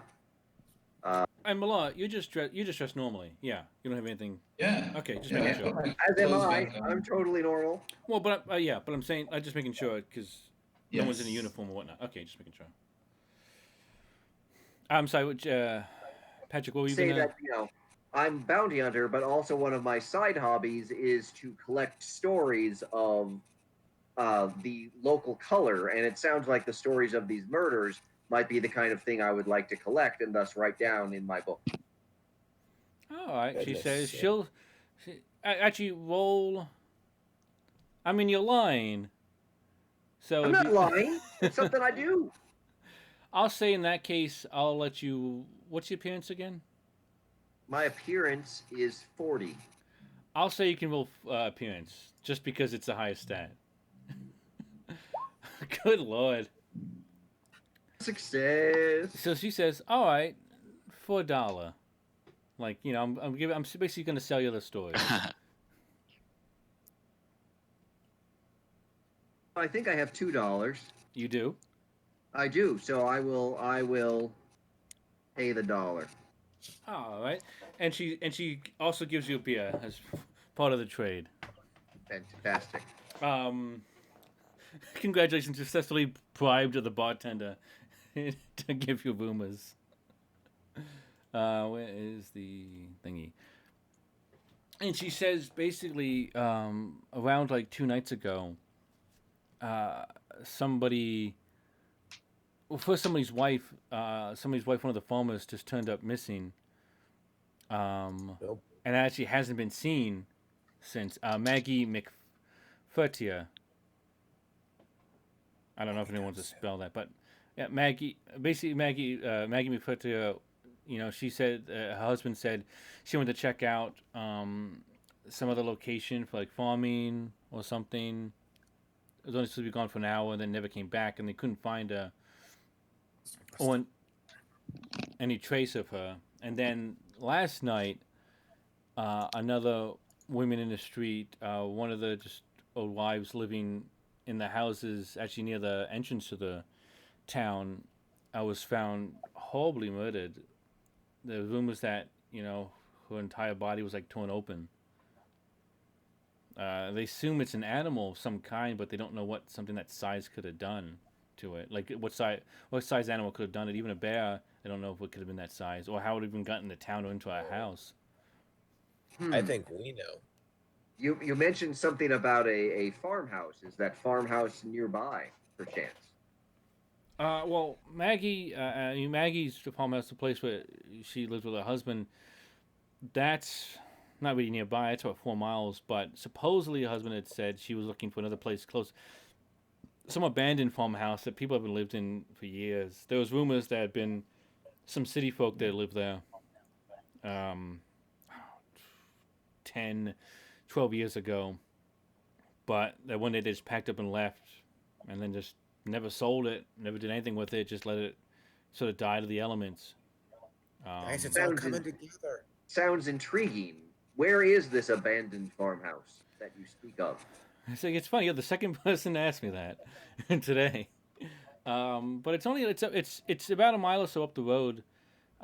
And Merlara, you're just dressed normally. Yeah, you don't have anything. Yeah. Okay, just making sure. As am I. I'm totally normal. Well, but I'm saying I'm just making sure because no one's in a uniform or whatnot. Okay, just making sure. I'm sorry, Patrick. What were you say gonna... that I'm bounty hunter, but also one of my side hobbies is to collect stories of the local color, and it sounds like the stories of these murders might be the kind of thing I would like to collect and thus write down in my book. All right, she says she'll actually roll. I mean, you're lying. So I'm not lying. It's something I do. I'll say in that case, I'll let you. What's your appearance again? My appearance is 40. I'll say you can roll appearance just because it's the highest stat. Good Lord. Success. So she says, "All right, for $1. Like, I'm basically going to sell you the story." I think I have $2. You do? I do. So I will pay the $1. All right, and she also gives you a beer as part of the trade. Fantastic. Congratulations, successfully bribed the bartender to give you boomers. Where is the thingy? And she says basically, around like 2 nights ago, somebody's wife, one of the farmers just turned up missing. Nope. And actually hasn't been seen since. Maggie McFertier. I don't know if anyone wants to spell that, but yeah, Maggie McFertier. She said her husband said she went to check out some other location for like farming or something. It was only supposed to be gone for an hour and then never came back, and they couldn't find any trace of her. And then last night, one women in the street. One of the just old wives living in the houses actually near the entrance to the town was found horribly murdered. The rumors that her entire body was like torn open. They assume it's an animal of some kind, but they don't know what something that size could have done to it. Like what size animal could have done it. Even a bear, they don't know if it could have been that size, or how it even got in the town or into our house. I think we know. You mentioned something about a farmhouse. Is that farmhouse nearby, perchance? Well, Maggie's the farmhouse, the place where she lives with her husband. That's not really nearby. It's about 4 miles. But supposedly, her husband had said she was looking for another place close, some abandoned farmhouse that people haven't lived in for years. There was rumors there had been some city folk that lived there 10, 12 years ago. But that one day they just packed up and left, and then just never sold it, never did anything with it, just let it sort of die to the elements. Guys, it's all coming together. Sounds intriguing. Where is this abandoned farmhouse that you speak of? It's funny. You're the second person to ask me that today. But it's about a mile or so up the road.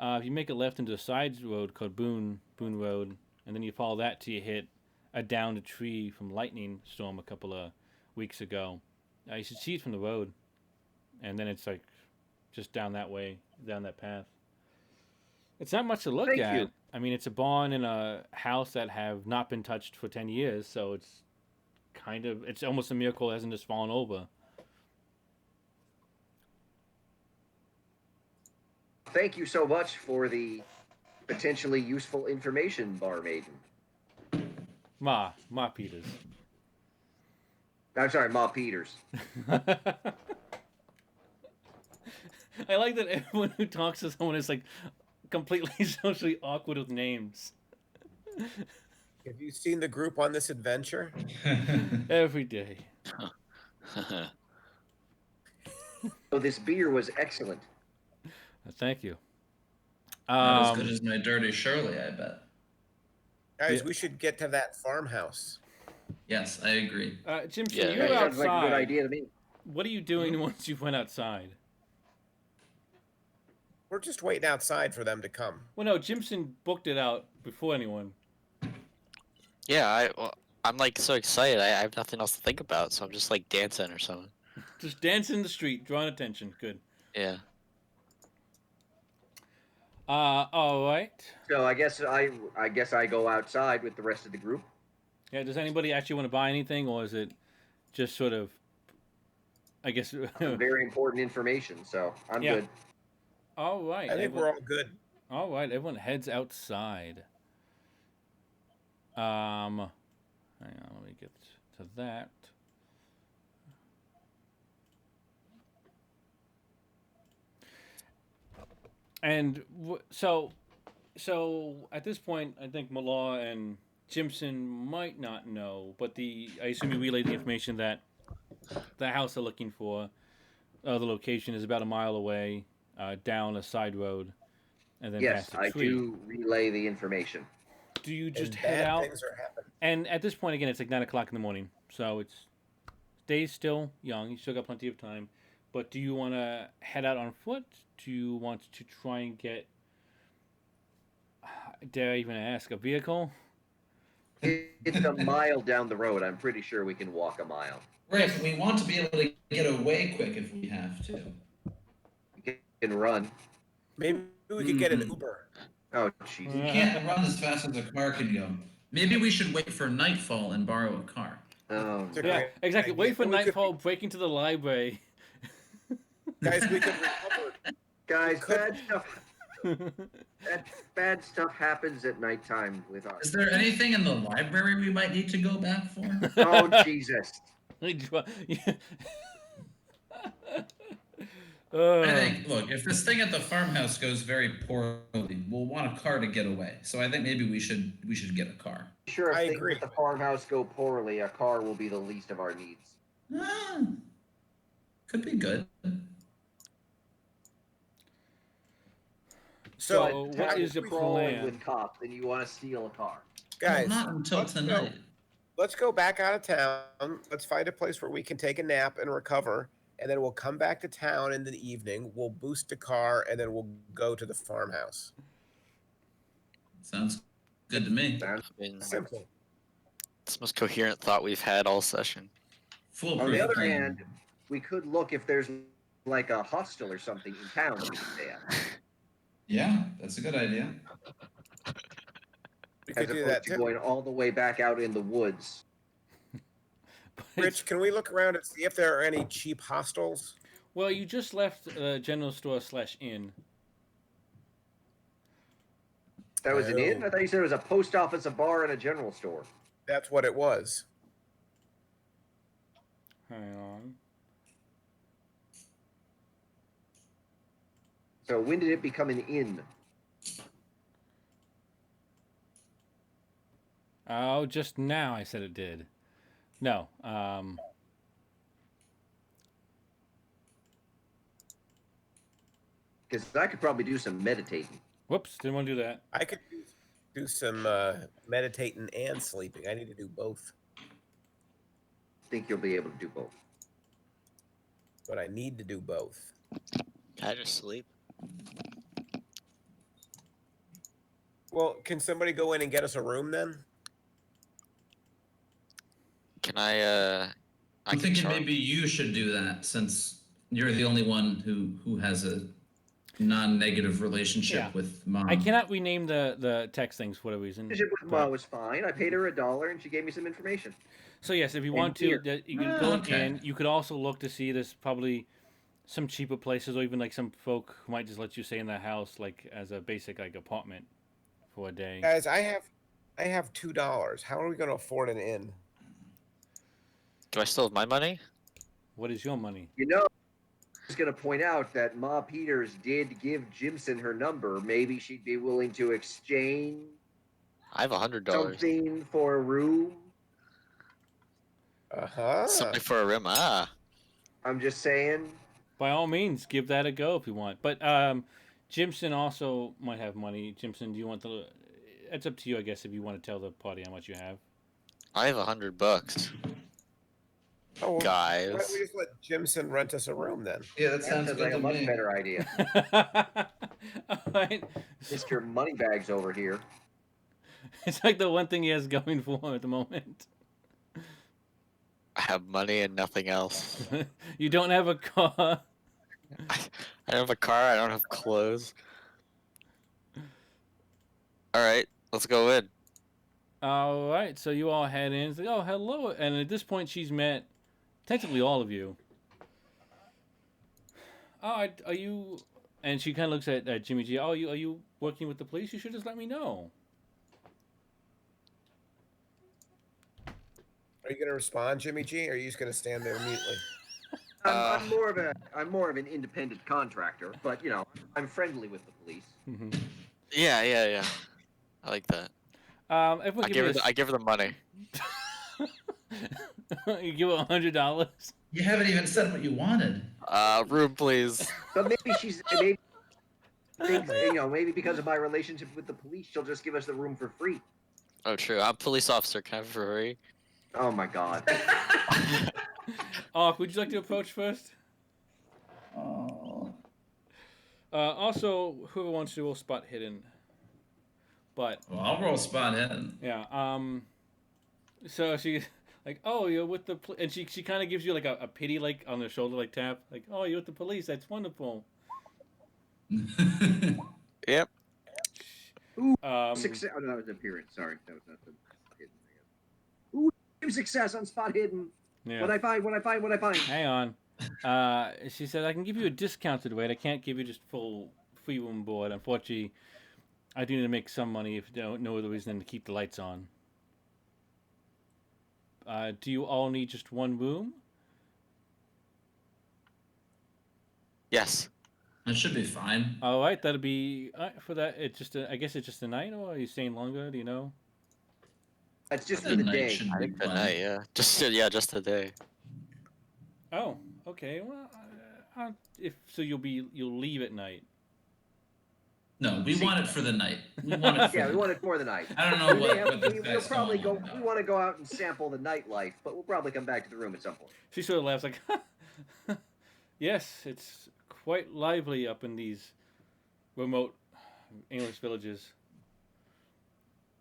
If you make a left into a side road called Boone Road, and then you follow that till you hit a downed tree from lightning storm a couple of weeks ago. You should see it from the road, and then it's like just down that way, down that path. It's not much to look at. You. I mean, it's a barn and a house that have not been touched for 10 years, so it's almost a miracle it hasn't just fallen over. Thank you so much for the potentially useful information, Bar Maiden. Ma Peters. I'm sorry, Ma Peters. I like that everyone who talks to someone is like completely socially awkward with names. Have you seen the group on this adventure? Every day. So this beer was excellent. Thank you. Not as good as my Dirty Shirley, I bet. Guys, we should get to that farmhouse. Yes, I agree. Jimson, Yeah. you're That outside. sounds like a good idea to me. What are you doing once you went outside? We're just waiting outside for them to come. Well, no, Jimson booked it out before anyone. Yeah, I'm like so excited. I have nothing else to think about, so I'm just like dancing or something. Just dancing in the street, drawing attention. Good. Yeah. All right. So I guess I go outside with the rest of the group. Yeah, does anybody actually want to buy anything, or is it just sort of, I guess... Very important information, so I'm good. All right. I think we're all good. All right, everyone heads outside. Hang on, let me get to that. And so at this point, I think Merlara and Jimson might not know, but I assume you relayed the information that the house they're looking for, the location is about a mile away, down a side road, and then Yes, past a tree. I do relay the information. Do you just And head bad out? things are happening. And at this point, again, it's like 9 o'clock in the morning, so it's day's still young. You still got plenty of time. But do you want to head out on foot? Do you want to try and get, dare I even ask, a vehicle? It's a mile down the road. I'm pretty sure we can walk a mile. Rick, we want to be able to get away quick if we have to. We can run. Maybe we could get an Uber. Oh, jeez. We can't run as fast as a car can go. Maybe we should wait for nightfall and borrow a car. Oh, Yeah, exactly. Wait for We could- nightfall, break into the library. Guys, we could recover. guys, bad stuff happens at nighttime with us. Is there anything in the library we might need to go back for? Oh, Jesus. I think, look, if this thing at the farmhouse goes very poorly, we'll want a car to get away. So I think maybe we should get a car. Sure, if I things agree. at the farmhouse go poorly, a car will be the least of our needs. Could be good. So, what is your Crawling plan? with cops, and you want to steal a car? Guys, well, not until tonight. Let's go back out of town. Let's find a place where we can take a nap and recover. And then we'll come back to town in the evening. We'll boost a car, and then we'll go to the farmhouse. Sounds good to me. I mean, Simple. it's the most coherent thought we've had all session. Foolproof On the other plan. hand, we could look if there's like a hostel or something in town that we can stay at. Yeah, that's a good idea. We As could do opposed that to too. going all the way back out in the woods. Rich, can we look around and see if there are any cheap hostels? Well, you just left general store / inn. That was an inn? Oh. I thought you said it was a post office, a bar, and a general store. That's what it was. Hang on. So when did it become an inn? Oh, just now I said it did. No. Because I could probably do some meditating. Whoops, didn't want to do that. I could do some meditating and sleeping. I need to do both. Think you'll be able to do both. But I need to do both. I just sleep. Well, can somebody go in and get us a room then? Can I I'm can thinking charm- maybe you should do that since you're the only one who has a non-negative relationship Yeah. with Mom. I cannot rename the text things for whatever reason. Relationship with Ma was fine. I paid her $1 and she gave me some information. So yes, if you And want to, beer. you can Ah, go okay. in. You could also look to see there's probably some cheaper places, or even like some folk who might just let you stay in that house, like as a basic like apartment for a day. Guys, I have $2. How are we going to afford an inn? Do I still have my money? What is your money? You know, I was going to point out that Ma Peters did give Jimson her number. Maybe she'd be willing to exchange I have $100. something for a room. Uh-huh. Something for a room. Ah, I'm just saying. By all means, give that a go if you want. But Jimson also might have money. Jimson, do you want the? It's up to you, I guess, if you want to tell the party how much you have. I have $100. Oh, well, why don't Guys, we just let Jimson rent us a room then? Yeah, that That sounds sounds good like a to much me. better idea. All right. Mr. Moneybags over here. It's like the one thing he has going for him at the moment. I have money and nothing else. You don't have a car. I don't have a car. I don't have clothes. All right, let's go in. All right, so you all head in. It's like, oh, hello. And at this point, she's met technically all of you. Oh, are you? And she kind of looks at Jimmy G. Oh, are you working with the police? You should just let me know. Are you going to respond, Jimmy G, or are you just going to stand there mutely? I'm more of an independent contractor, but you know, I'm friendly with the police. Mm-hmm. Yeah. I like that. Everyone I give her the money. You give her $100. You haven't even said what you wanted. Room, please. But maybe maybe thinks, you know, maybe because of my relationship with the police, she'll just give us the room for free. Oh, true. I'm a police officer. Can I have it for free? Oh my God. Oh, would you like to approach first? Oh. Also, whoever wants to will spot hidden. But Well, I'll roll spot hidden. yeah, so she's like, oh, you're with the and she kind of gives you like a pity like on the shoulder like tap, like, oh, you're with the police. That's wonderful. Yep. Success. Oh, no, that was appearance. Sorry, that was not the hidden. Ooh, success on spot hidden. Yeah. What I find. Hang on. She said I can give you a discounted rate. I can't give you just full free room board. Unfortunately, I do need to make some money if no other reason than to keep the lights on. Do you all need just one room? Yes. That should be fine. All right, that'll be for that. It's just I guess it's just a night, or are you staying longer? Do you know? That's just The for the night day. should I be think the fine. night. Yeah. Just today. Oh, okay. Well, if so, you'll leave at night. No, we want it for the night. We want it for Yeah, the we want night. it for the night. I don't know We may what this we'll guy's probably going on we about. want to go out and sample the nightlife, but we'll probably come back to the room at some point. She sort of laughs like, yes, it's quite lively up in these remote English villages.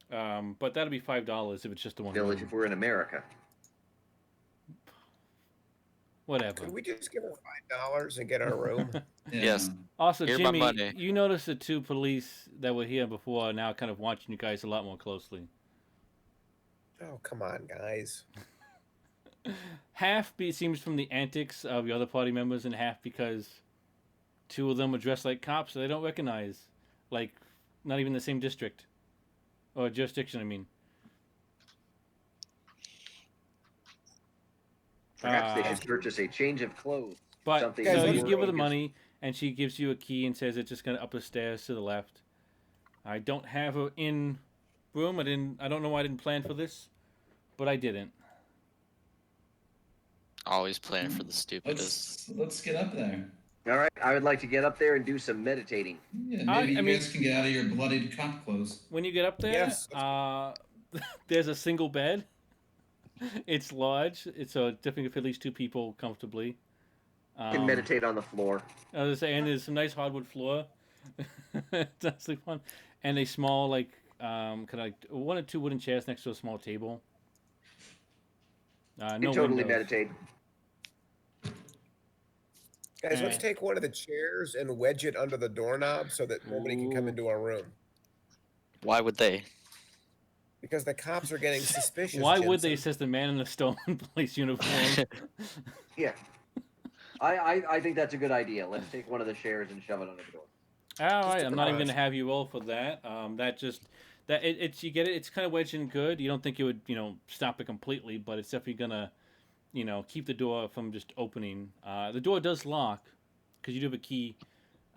But that'll be $5 if it's just the one Village, room. if we're in America. Whatever. Could we just give her $5 and get our room? Yeah. Yes. Also, Here's my Jimmy, money. you noticed the two police that were here before are now kind of watching you guys a lot more closely. Oh, come on, guys. Half seems from the antics of the other party members, and half because two of them are dressed like cops that they don't recognize. Like, not even the same district. Or jurisdiction, I mean. Perhaps they should purchase a change of clothes. But Something so Guys, you give her the outrageous. money, and she gives you a key and says it's just gonna up the stairs to the left. I don't have her in room. I don't know why I didn't plan for this, but I didn't. Always planning for the stupidest. Let's get up there. All right, I would like to get up there and do some meditating. Yeah, I maybe you mean- guys can get out of your bloodied cop clothes. When you get up there, Yes. there's a single bed. It's large, so it's definitely for at least two people comfortably. You can meditate on the floor. I was saying, there's some nice hardwood floor. It's actually fun, and a small kind of like one or two wooden chairs next to a small table. You No totally windows. meditate. Guys, let's Eh. take one of the chairs and wedge it under the doorknob so that nobody can come Ooh. into our room. Why would they? Because the cops are getting suspicious. Why would they? Jimson. Says the man in the stolen police uniform. Yeah. I think that's a good idea. Let's take one of the chairs and shove it under the door. All right, a I'm not even pause. gonna have you roll for that. It's you get it. It's kind of wedged in good. You don't think it would stop it completely, but it's definitely gonna keep the door from just opening. The door does lock because you do have a key.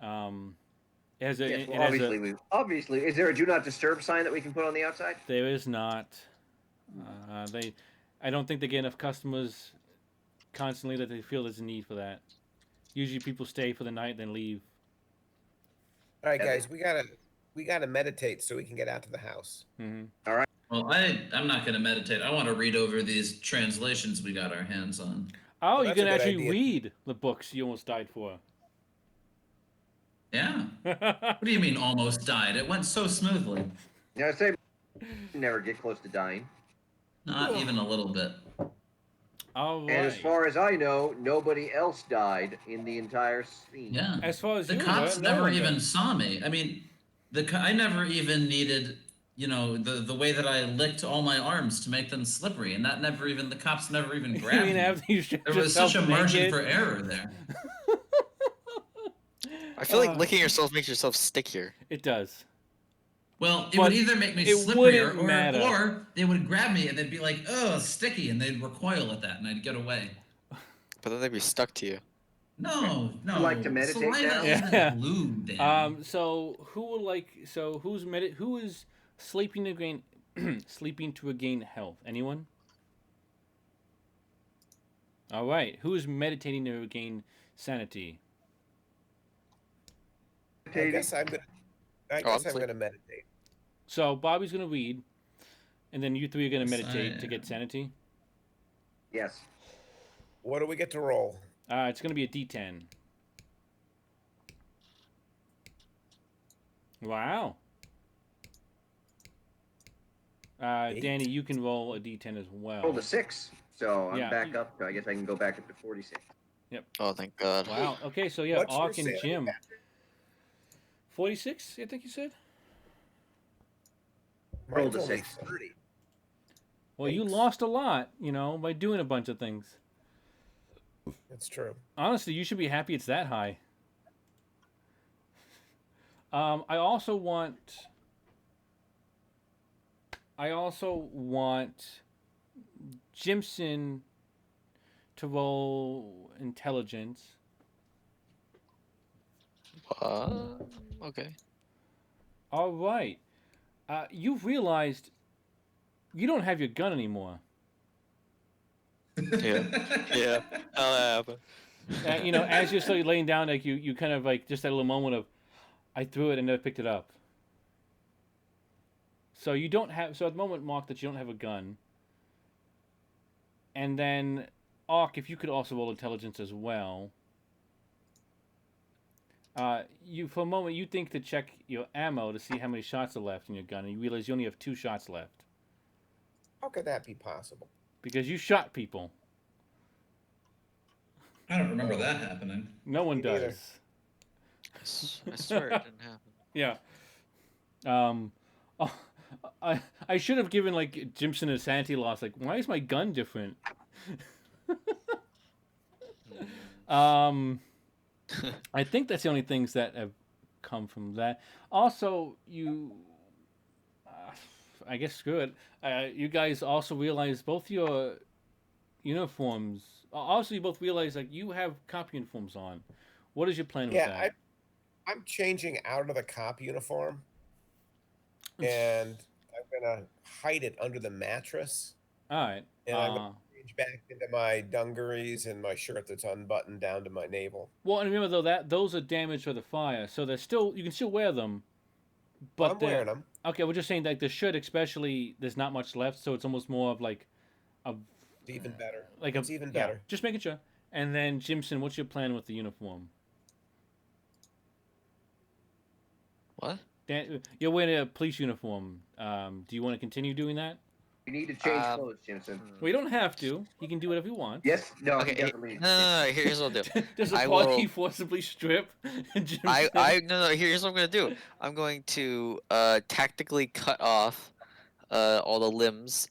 It has a, Yes, well, it has obviously, is there a do not disturb sign that we can put on the outside? there is not. I don't think they get enough customers constantly that they feel there's a need for that. Usually people stay for the night then leave. All right, guys, we gotta meditate so we can get out to the house. Hmm. Well, I'm not going to meditate. I want to read over these translations we got our hands on. Oh, Well, you that's a can good actually idea. read the books you almost died for. Yeah. What do you mean almost died? It went so smoothly. Yeah, I say never get close to dying. Not even a little bit. All And as right. far as I know, nobody else died in the entire scene. Yeah. As far as The you cops know, no never one even does. saw me. I mean, I never even needed, the way that I licked all my arms to make them slippery, and the cops never even You grabbed mean me. after you stripped There was yourself such a margin naked? for error there. I feel like licking yourself makes yourself stickier. It does. Well, it But would either make me it slipperier, wouldn't matter. or they would grab me and they'd be like, "Oh, sticky," and they'd recoil at that, and I'd get away. But then they'd be stuck to you. No. You like to meditate Saliva now? isn't Yeah. glue, Dan. So who is sleeping to gain sleeping to gain health? Anyone? All right. Who is meditating to gain sanity? I guess I'm I'm sleep- gonna meditate. So Bobby's gonna read, and then you three are gonna Yes, meditate I to get am. sanity. Yes. What do we get to roll? It's gonna be a D10. Wow. Danny, you can roll a D10 as well. Rolled a 6, so I'm Yeah. back up. I guess I can go back up to 46. Oh, thank God. Wow. Okay, so yeah, What's your Ark and sanity, Jim. Patrick? 46, I think you said? Rolled Mine's a only 6. 30. Well, you Thanks. lost a lot, by doing a bunch of things. That's true. Honestly, you should be happy it's that high. I also want Jimson to roll intelligence. Okay. All right. You've realized you don't have your gun anymore. Yeah. Yeah. How that happened? As you're slowly laying down, like you kind of like just that little moment of, I threw it and never picked it up. So you don't have. So at the moment, Mark, that you don't have a gun. And then, Ark, if you could also roll intelligence as well. You for a moment you think to check your ammo to see how many shots are left in your gun, and you realize you only have 2 shots left. How could that be possible? Because you shot people. I don't remember that happening. No one Me neither. does. I swear it didn't happen. Yeah. Oh, I should have given like Jimson a sanity loss. Like, why is my gun different? I think that's the only things that have come from that. Also, I guess screw it. You guys also realize both your uniforms. Also, you both realize like you have cop uniforms on. What is your plan with that? I'm changing out of the cop uniform, and I'm gonna hide it under the mattress. All right. And I'm gonna change back into my dungarees and my shirt that's unbuttoned down to my navel. Well, and remember though that those are damaged by the fire, so they're still you can still wear them. But I'm wearing them. Okay, we're just saying like the shirt, especially, there's not much left, so it's almost more of like a. It's even better. Like it's even better. Yeah, just making sure. And then Jimson, what's your plan with the uniform? What? Dan, you're wearing a police uniform. Do you want to continue doing that? You need to change clothes, Jimson. Well, you don't have to. You can do whatever you want. Yes. No. Okay. He doesn't need No. Here's what I'll do. Does the I party will- forcibly strip? No. Here's what I'm gonna do. I'm going to tactically cut off all the limbs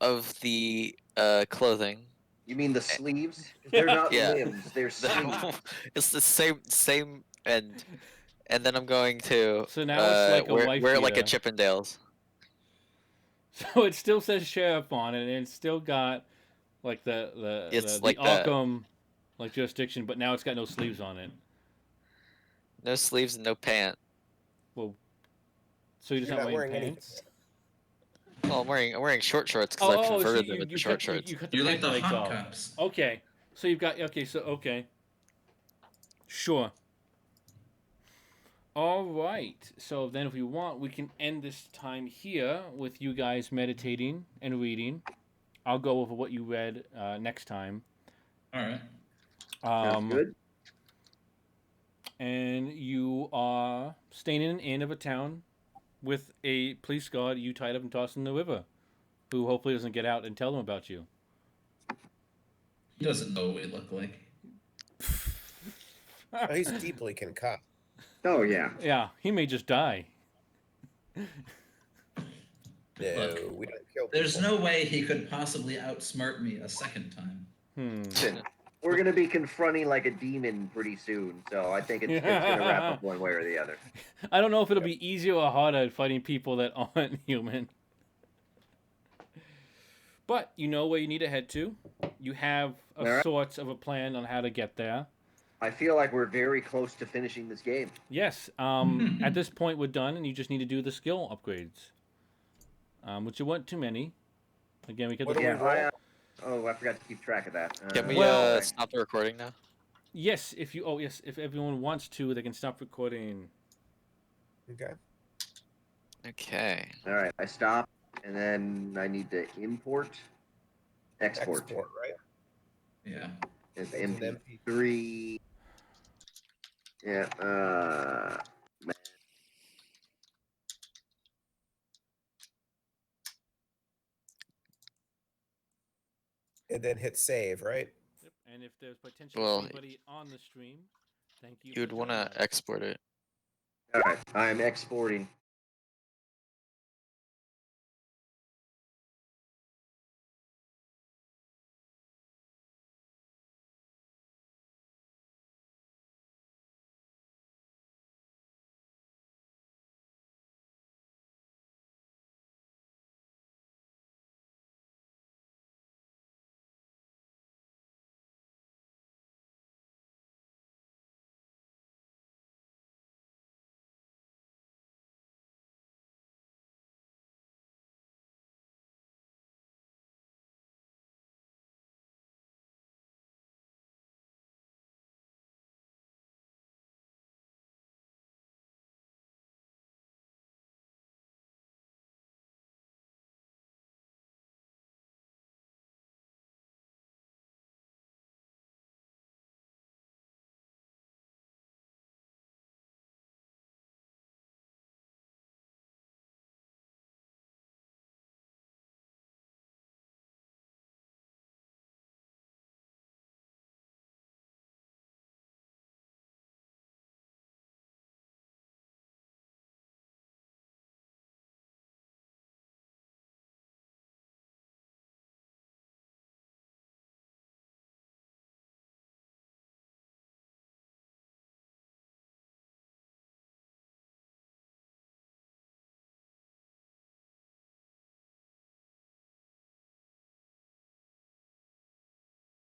of the clothing. You mean the sleeves? They're not Yeah. limbs. They're sleeves. It's the same end. And then I'm going to So now it's like a wife wear it like a beater. Chippendales. So it still says sheriff on it, and it's still got like the like that. Arkham like jurisdiction, but now it's got no sleeves on it. No sleeves and no pant. Well, so you're just You're not not wearing wearing pants? Well, I'm wearing short shorts because I've so converted them into short shorts. You cut the You're like pant the legs hot off. cops. Okay, so you've got okay. Sure. All right. So then, if we want, we can end this time here with you guys meditating and reading. I'll go over what you read next time. All right. Sounds good. And you are staying in an inn of a town with a police guard you tied up and tossed in the river, who hopefully doesn't get out and tell them about you. He doesn't know what we look like. Oh, he's deeply concussed. Oh yeah. Yeah, he may just die. No, Look, we don't kill people. There's no way he could possibly outsmart me a second time. Listen, we're gonna be confronting like a demon pretty soon, so I think it's gonna wrap up one way or the other. I don't know if it'll be easier or harder at fighting people that aren't human. But you know where you need to head to. You have a sort of a plan on how to get there. I feel like we're very close to finishing this game. Yes. At this point, we're done, and you just need to do the skill upgrades, which you weren't too many. Again, we get the I forgot to keep track of that. Can we stop the recording now? Yes, if everyone wants to, they can stop recording. Okay. Okay. All right, I stop, and then I need to export, right? Yeah. It's MP3. Yeah. Man. And then hit save, right? Yep. And if there's potentially Well, somebody on the stream, thank you. You would want to export it. All right, I'm exporting.